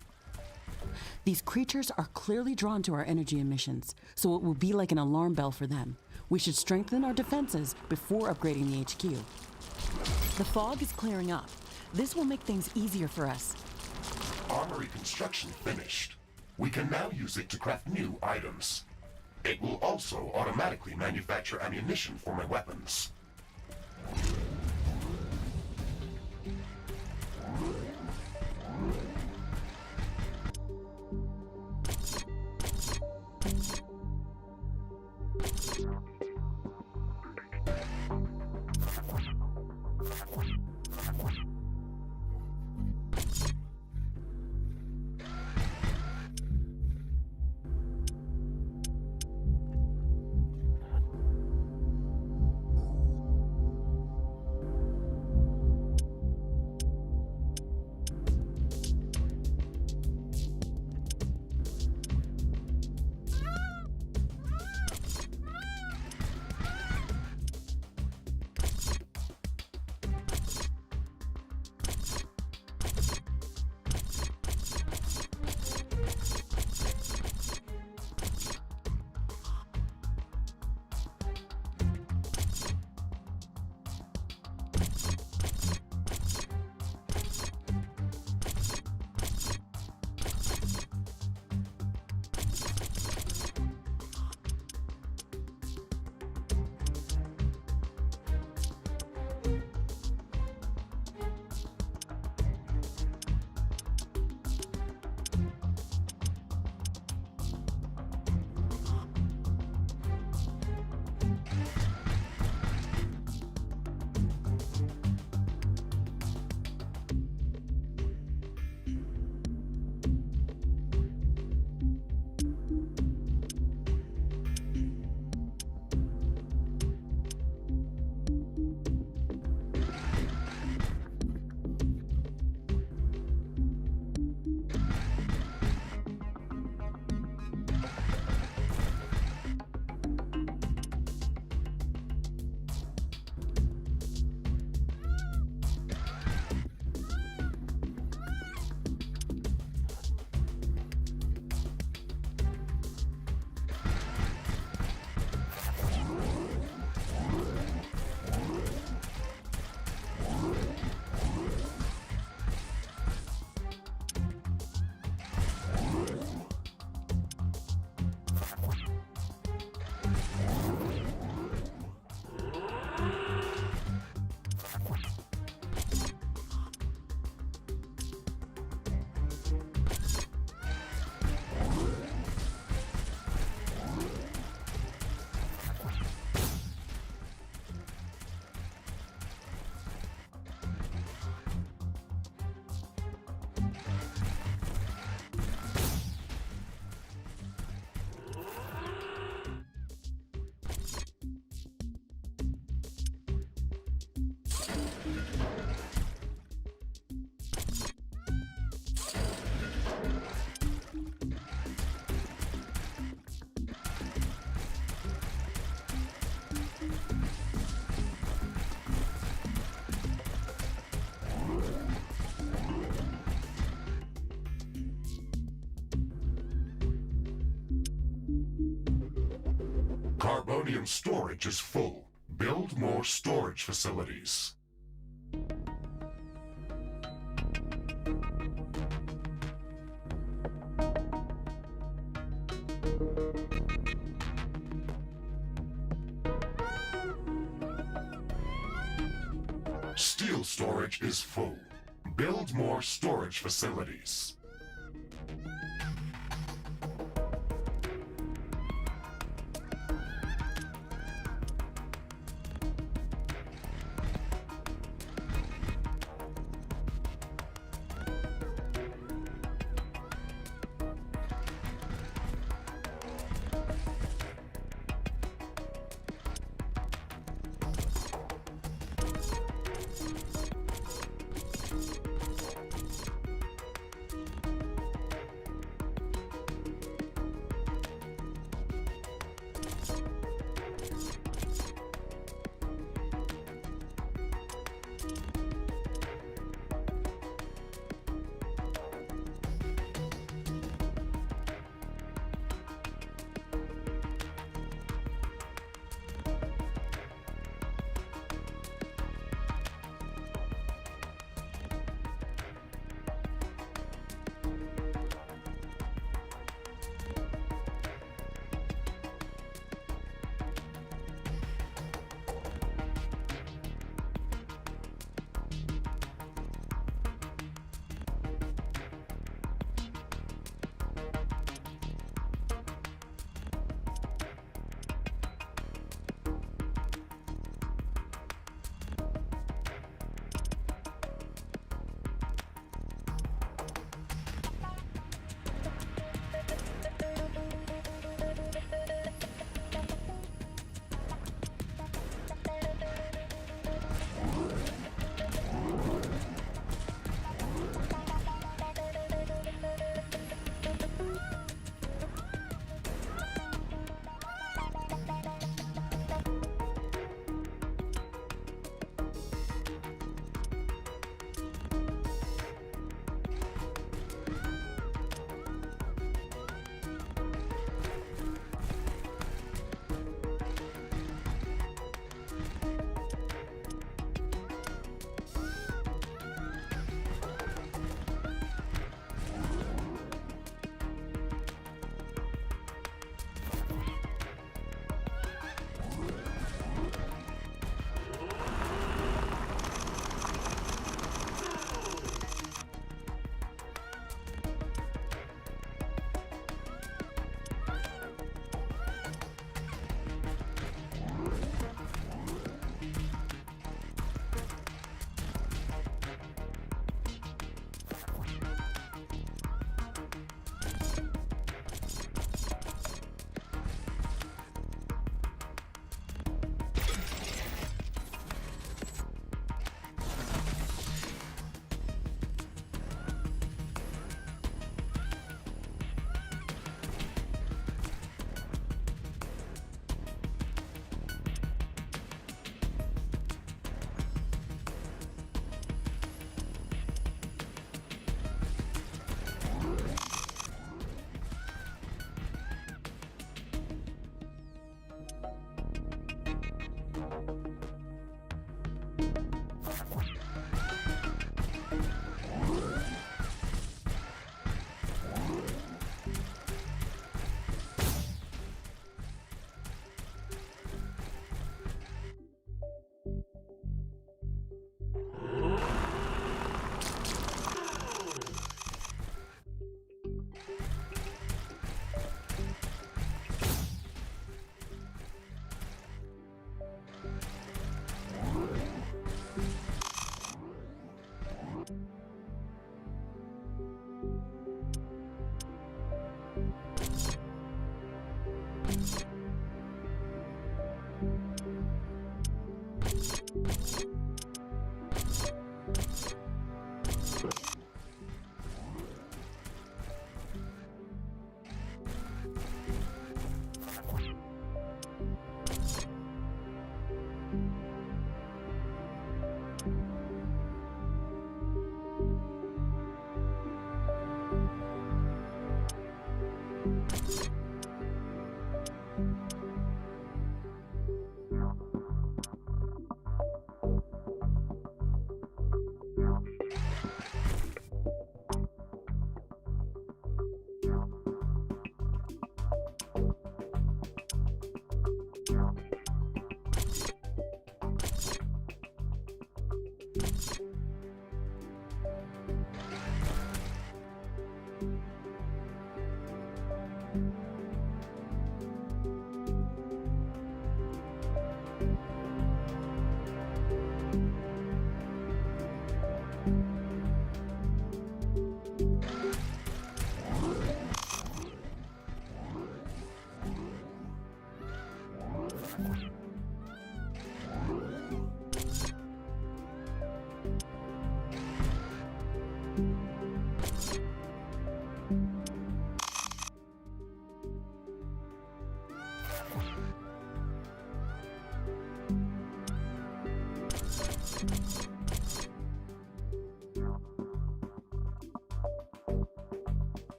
These creatures are clearly drawn to our energy emissions, so it will be like an alarm bell for them. We should strengthen our defenses before upgrading the HQ. The fog is clearing up. This will make things easier for us. Armory construction finished. We can now use it to craft new items. It will also automatically manufacture ammunition for my weapons. Carbonium storage is full. Build more storage facilities. Steel storage is full. Build more storage facilities.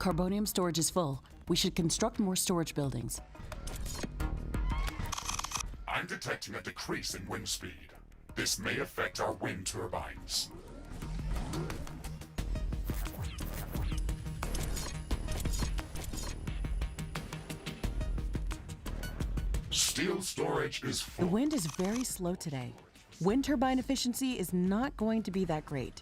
Carbonium storage is full. We should construct more storage buildings. I'm detecting a decrease in wind speed. This may affect our wind turbines. Steel storage is The full. wind is very slow today. Wind turbine efficiency is not going to be that great.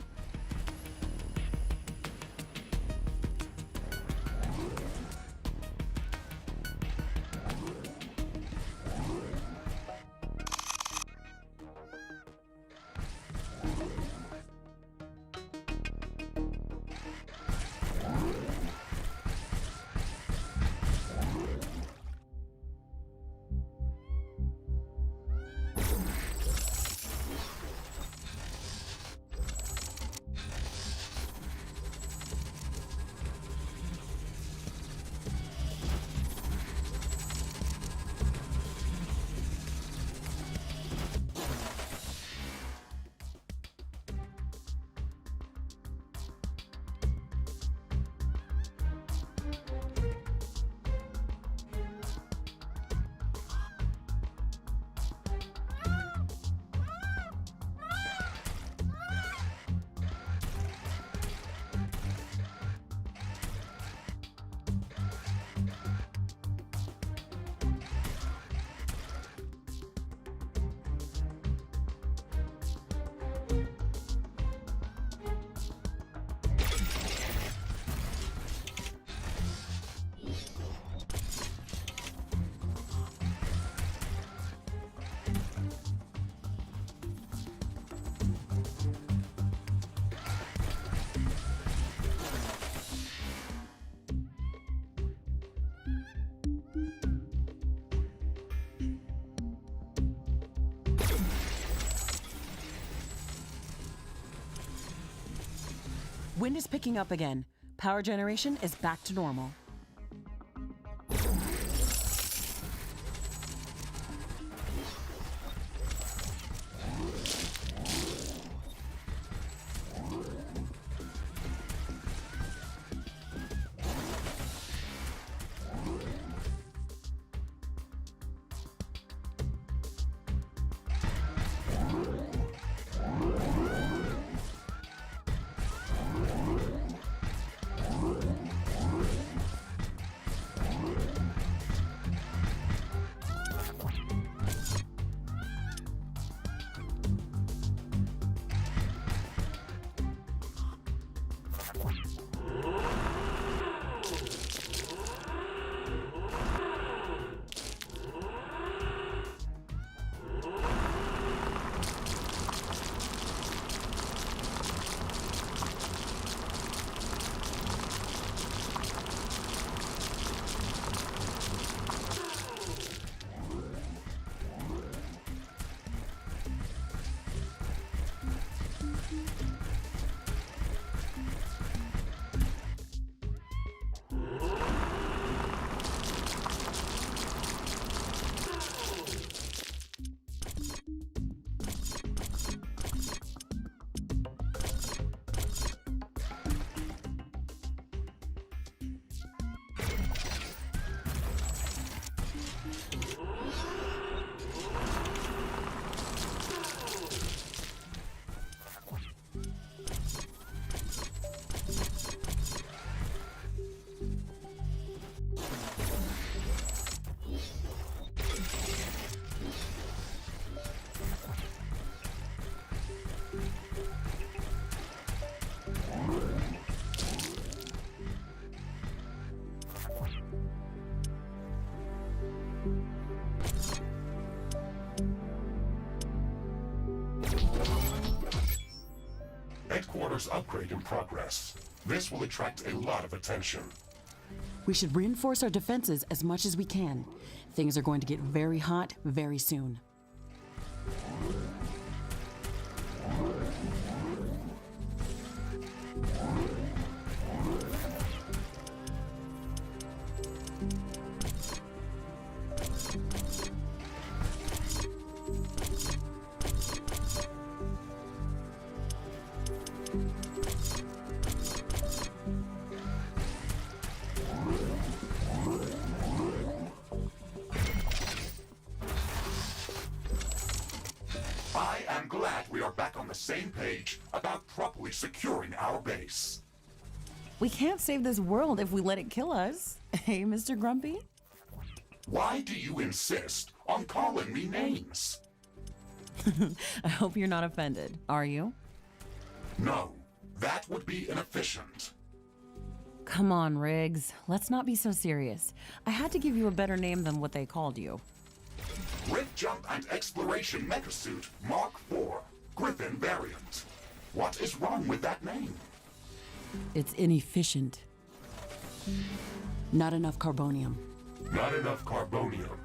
Wind is picking up again. Power generation is back to normal. Headquarters upgrade in progress. This will attract a lot of attention. We should reinforce our defenses as much as we can. Things are going to get very hot very soon. glad we are back on the same page about properly securing our base. We can't save this world if we let it kill us. Hey, Mr. Grumpy? Why do you insist on calling me names? I hope you're not offended, are you? No, that would be inefficient. Come on, Riggs. Let's not be so serious. I had to give you a better name than what they called you. Rift Jump and Exploration Megasuit Mark IV, Griffin variant. What is wrong with that name? It's inefficient. Not enough carbonium. Not enough carbonium.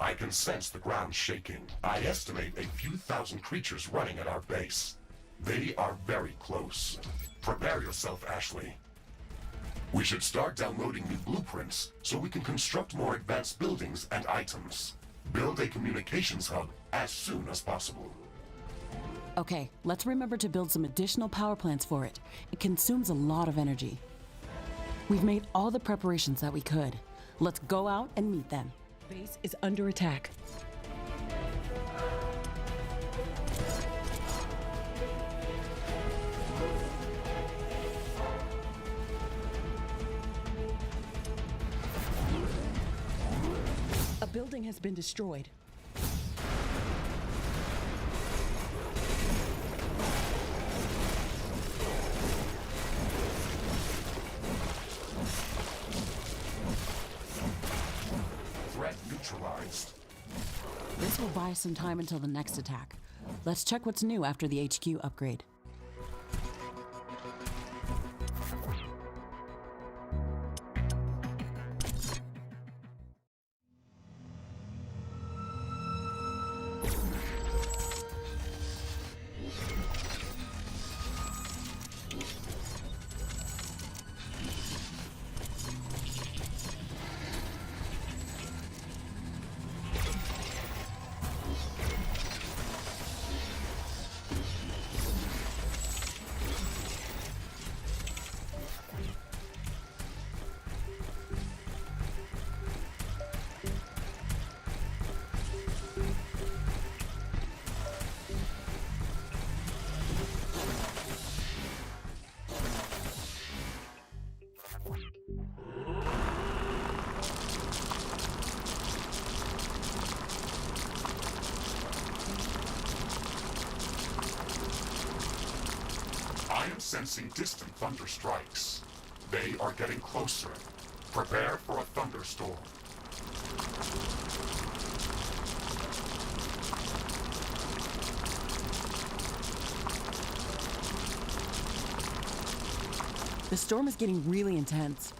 I can sense the ground shaking. I estimate a few thousand creatures running at our base. They are very close. Prepare yourself, Ashley. We should start downloading new blueprints so we can construct more advanced buildings and items. Build a communications hub as soon as possible. Okay, let's remember to build some additional power plants for it. It consumes a lot of energy. We've made all the preparations that we could. Let's go out and meet them. Base is under attack. A building has been destroyed. Threat neutralized. This will buy us some time until the next attack. Let's check what's new after the HQ upgrade. I am sensing distant thunder strikes. They are getting closer. Prepare for a thunderstorm. The storm is getting really intense.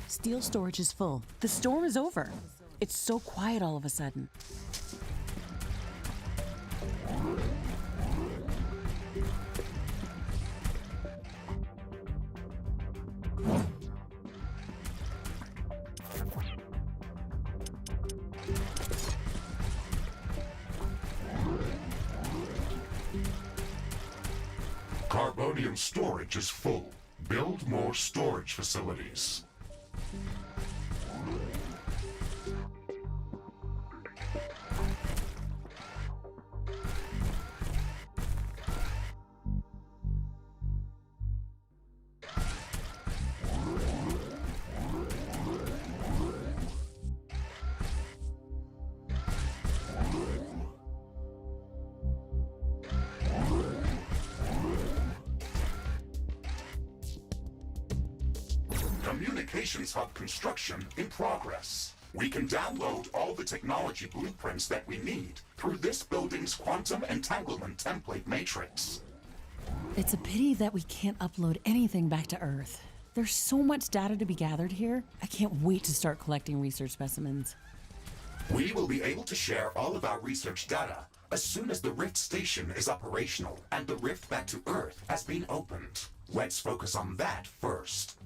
Steel storage is full. The storm is over. It's so quiet all of a sudden. Carbonium storage is full. Build more storage facilities. Communications hub construction in progress. We can download all the technology blueprints that we need through this building's quantum entanglement template matrix. It's a pity that we can't upload anything back to Earth. There's so much data to be gathered here. I can't wait to start collecting research specimens. We will be able to share all of our research data as soon as the Rift Station is operational and the rift back to Earth has been opened. Let's focus on that first.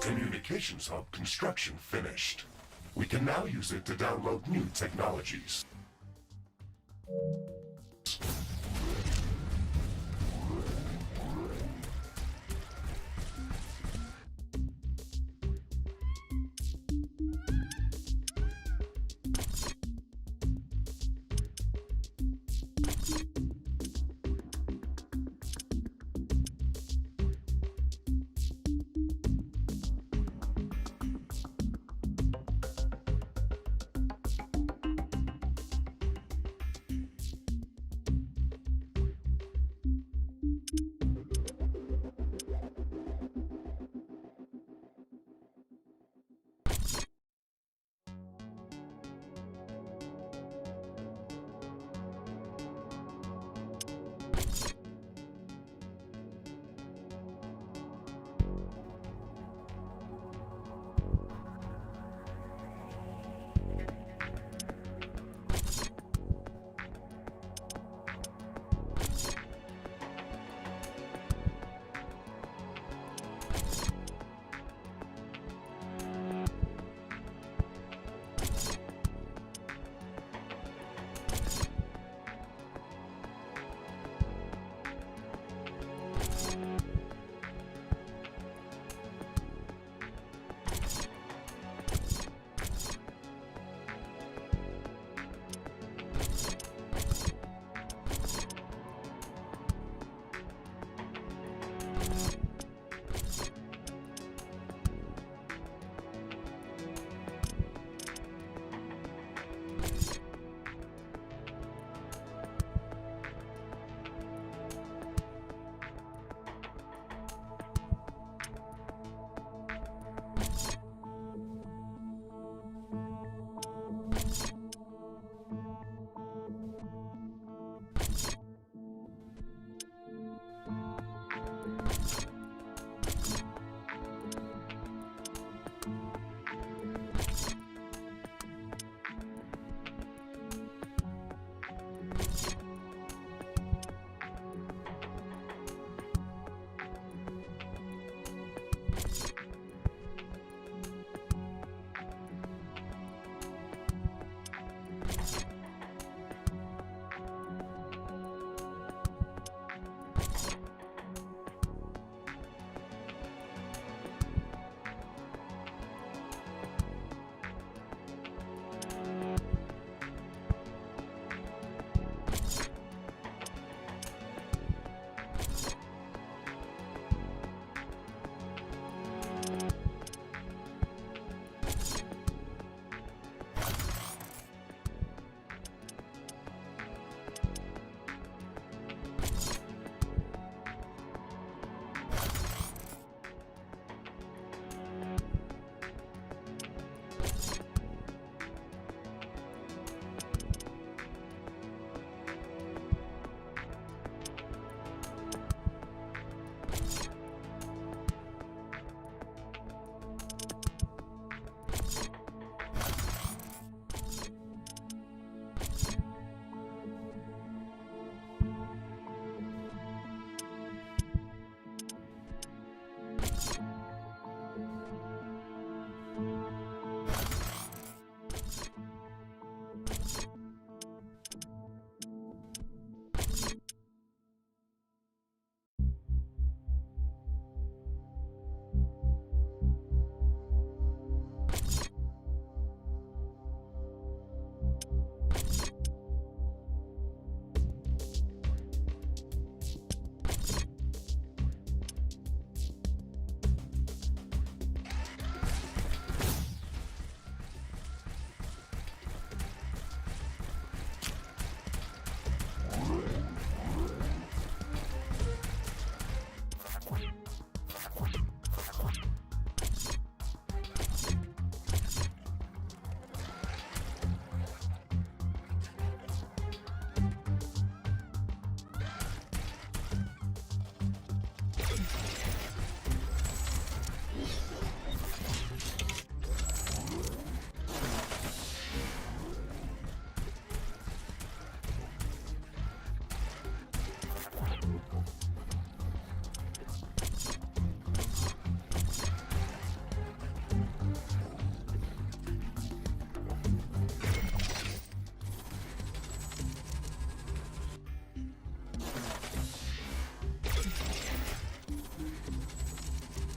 communications hub construction finished. We can now use it to download new technologies.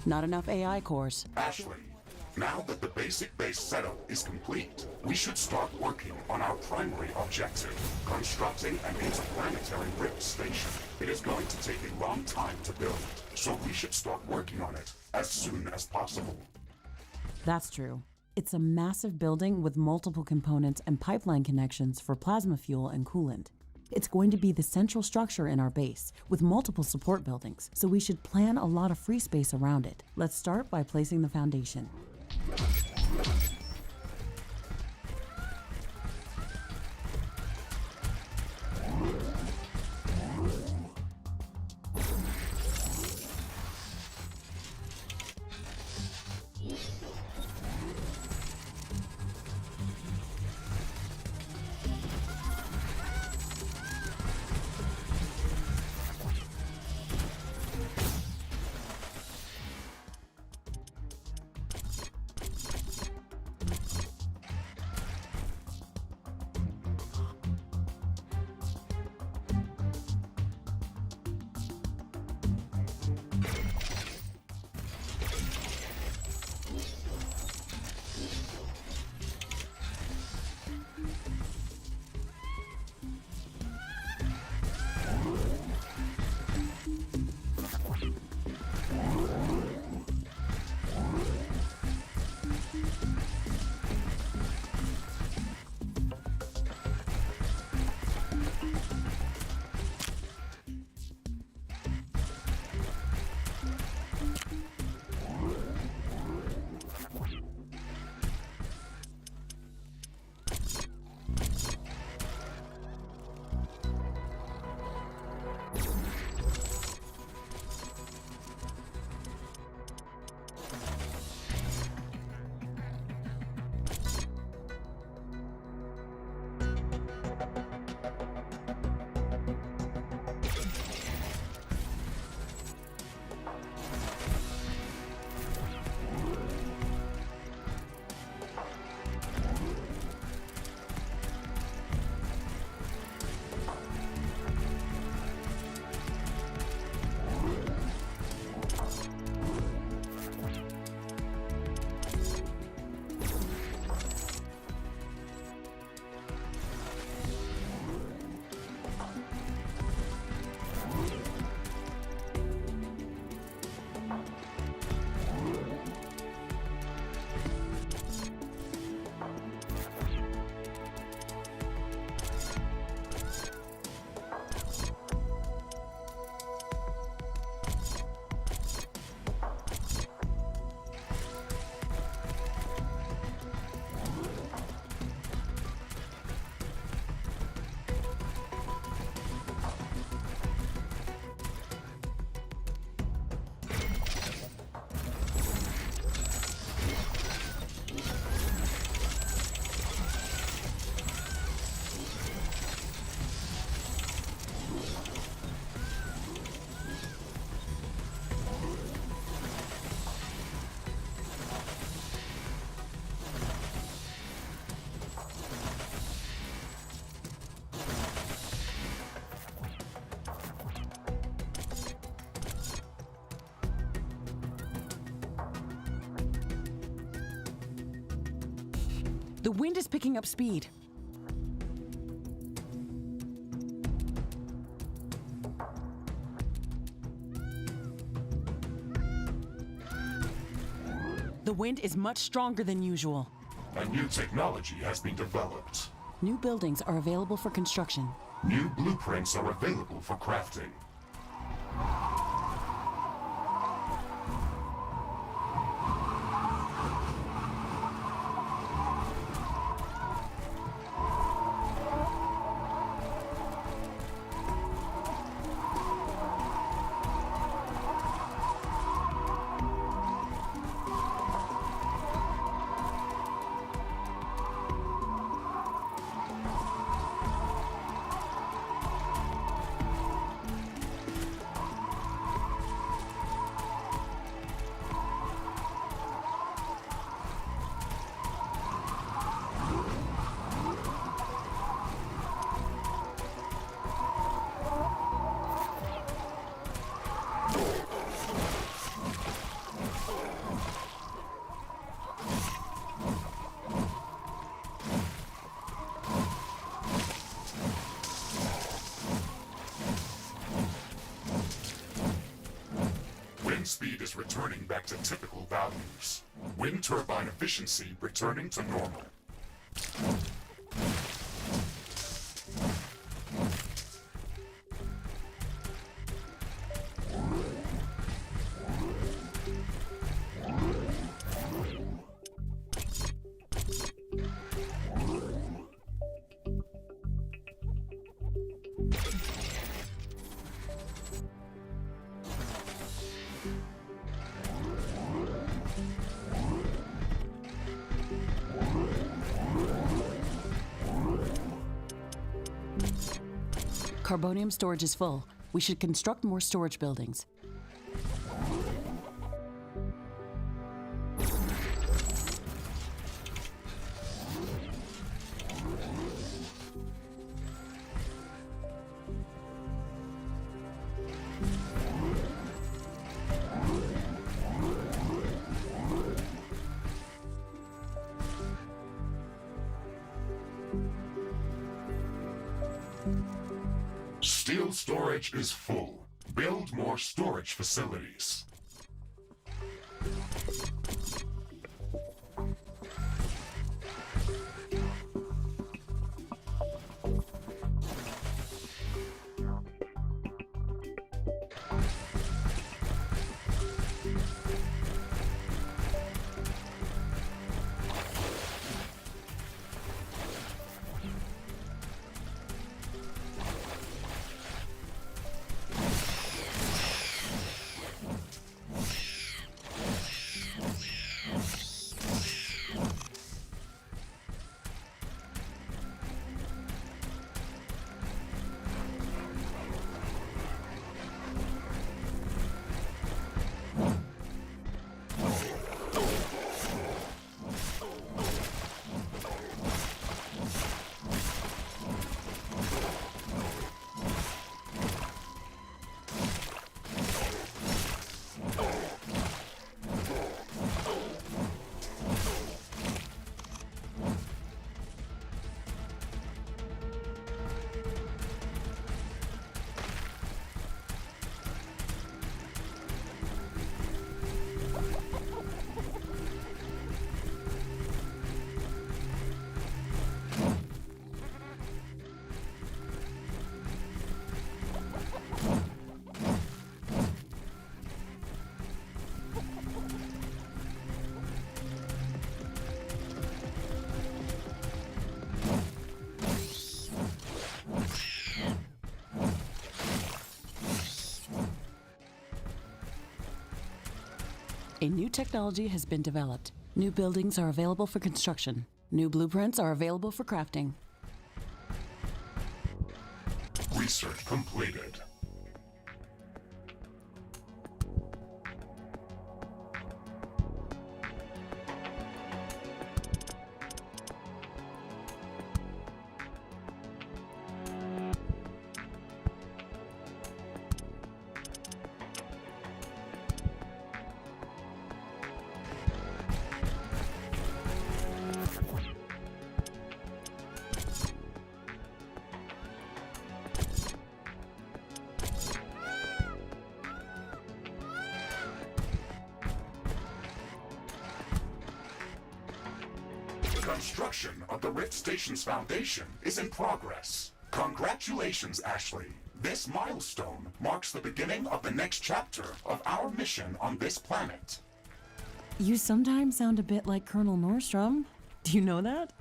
Not enough AI cores. Ashley, now that the basic base setup is complete, we should start working on our primary objective, constructing an interplanetary rift station. It is going to take a long time to build, so we should start working on it as soon as possible. That's true. It's a massive building with multiple components and pipeline connections for plasma fuel and coolant. It's going to be the central structure in our base, with multiple support buildings, so we should plan a lot of free space around it. Let's start by placing the foundation. The wind is picking up speed. The wind is much stronger than usual. A new technology has been developed. New buildings are available for construction. New blueprints are available for crafting. is returning back to typical values. Wind turbine efficiency returning to normal. Carbonium storage is full. We should construct more storage buildings. Steel storage is full. Build more storage facilities. A new technology has been developed. New buildings are available for construction. New blueprints are available for crafting. Research completed. Construction of the Rift Station's foundation is in progress. Congratulations, Ashley. This milestone marks the beginning of the next chapter of our mission on this planet. You sometimes sound a bit like Colonel Nordstrom. Do you know that?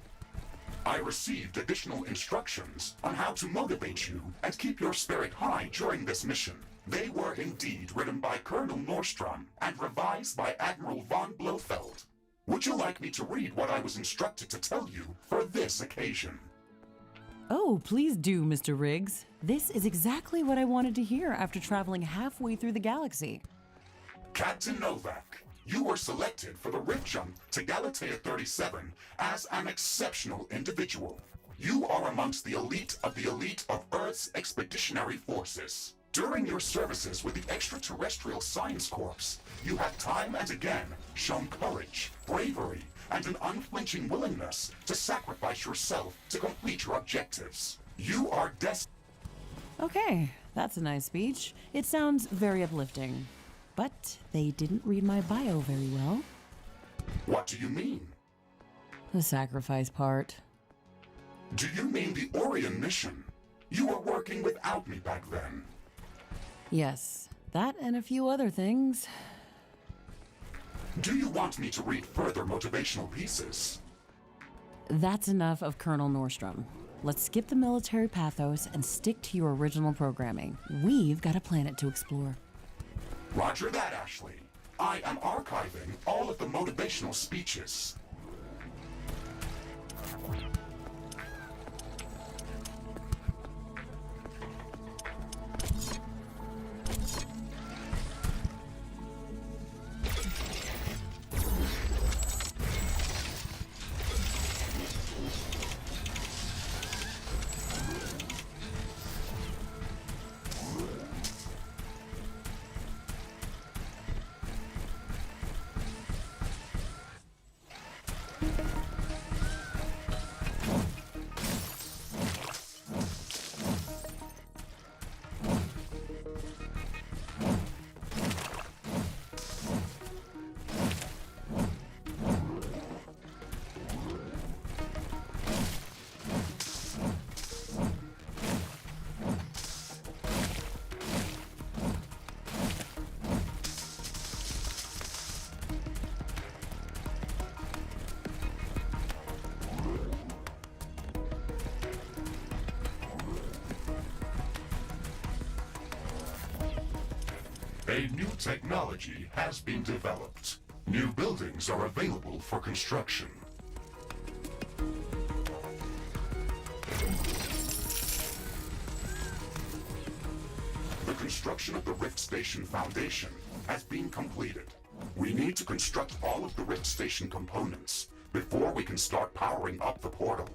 I received additional instructions on how to motivate you and keep your spirit high during this mission. They were indeed written by Colonel Nordstrom and revised by Admiral von Blofeld. Would you like me to read what I was instructed to tell you for this occasion? Oh, please do, Mr. Riggs. This is exactly what I wanted to hear after traveling halfway through the galaxy. Captain Novak, you were selected for the Rift Jump to Galatea 37 as an exceptional individual. You are amongst the elite of Earth's expeditionary forces. During your services with the Extraterrestrial Science Corps, you have time and again shown courage, bravery, and an unflinching willingness to sacrifice yourself to complete your objectives. You are Okay, that's a nice speech. It sounds very uplifting. But they didn't read my bio very well. What do you mean? The sacrifice part. Do you mean the Orion mission? You were working without me back then. Yes, that and a few other things. Do you want me to read further motivational pieces? That's enough of Colonel Nordstrom. Let's skip the military pathos and stick to your original programming. We've got a planet to explore. Roger that, Ashley. I am archiving all of the motivational speeches. A new technology has been developed. New buildings are available for construction. The construction of the Rift Station Foundation has been completed. We need to construct all of the Rift Station components before we can start powering up the portal.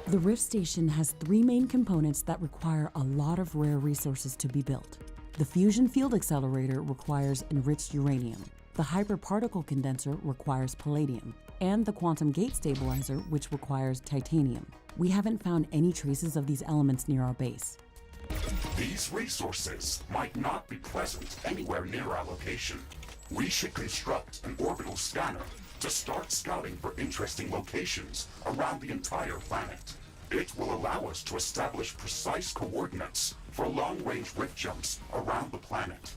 The Rift Station has 3 main components that require a lot of rare resources to be built. The fusion field accelerator requires enriched uranium. The hyperparticle condenser requires palladium. And the quantum gate stabilizer, which requires titanium. We haven't found any traces of these elements near our base. These resources might not be present anywhere near our location. We should construct an orbital scanner to start scouting for interesting locations around the entire planet. It will allow us to establish precise coordinates for long-range rift jumps around the planet.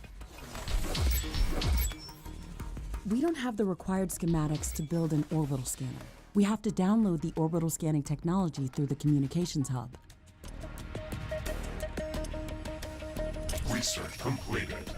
We don't have the required schematics to build an orbital scanner. We have to download the orbital scanning technology through the communications hub. Research completed.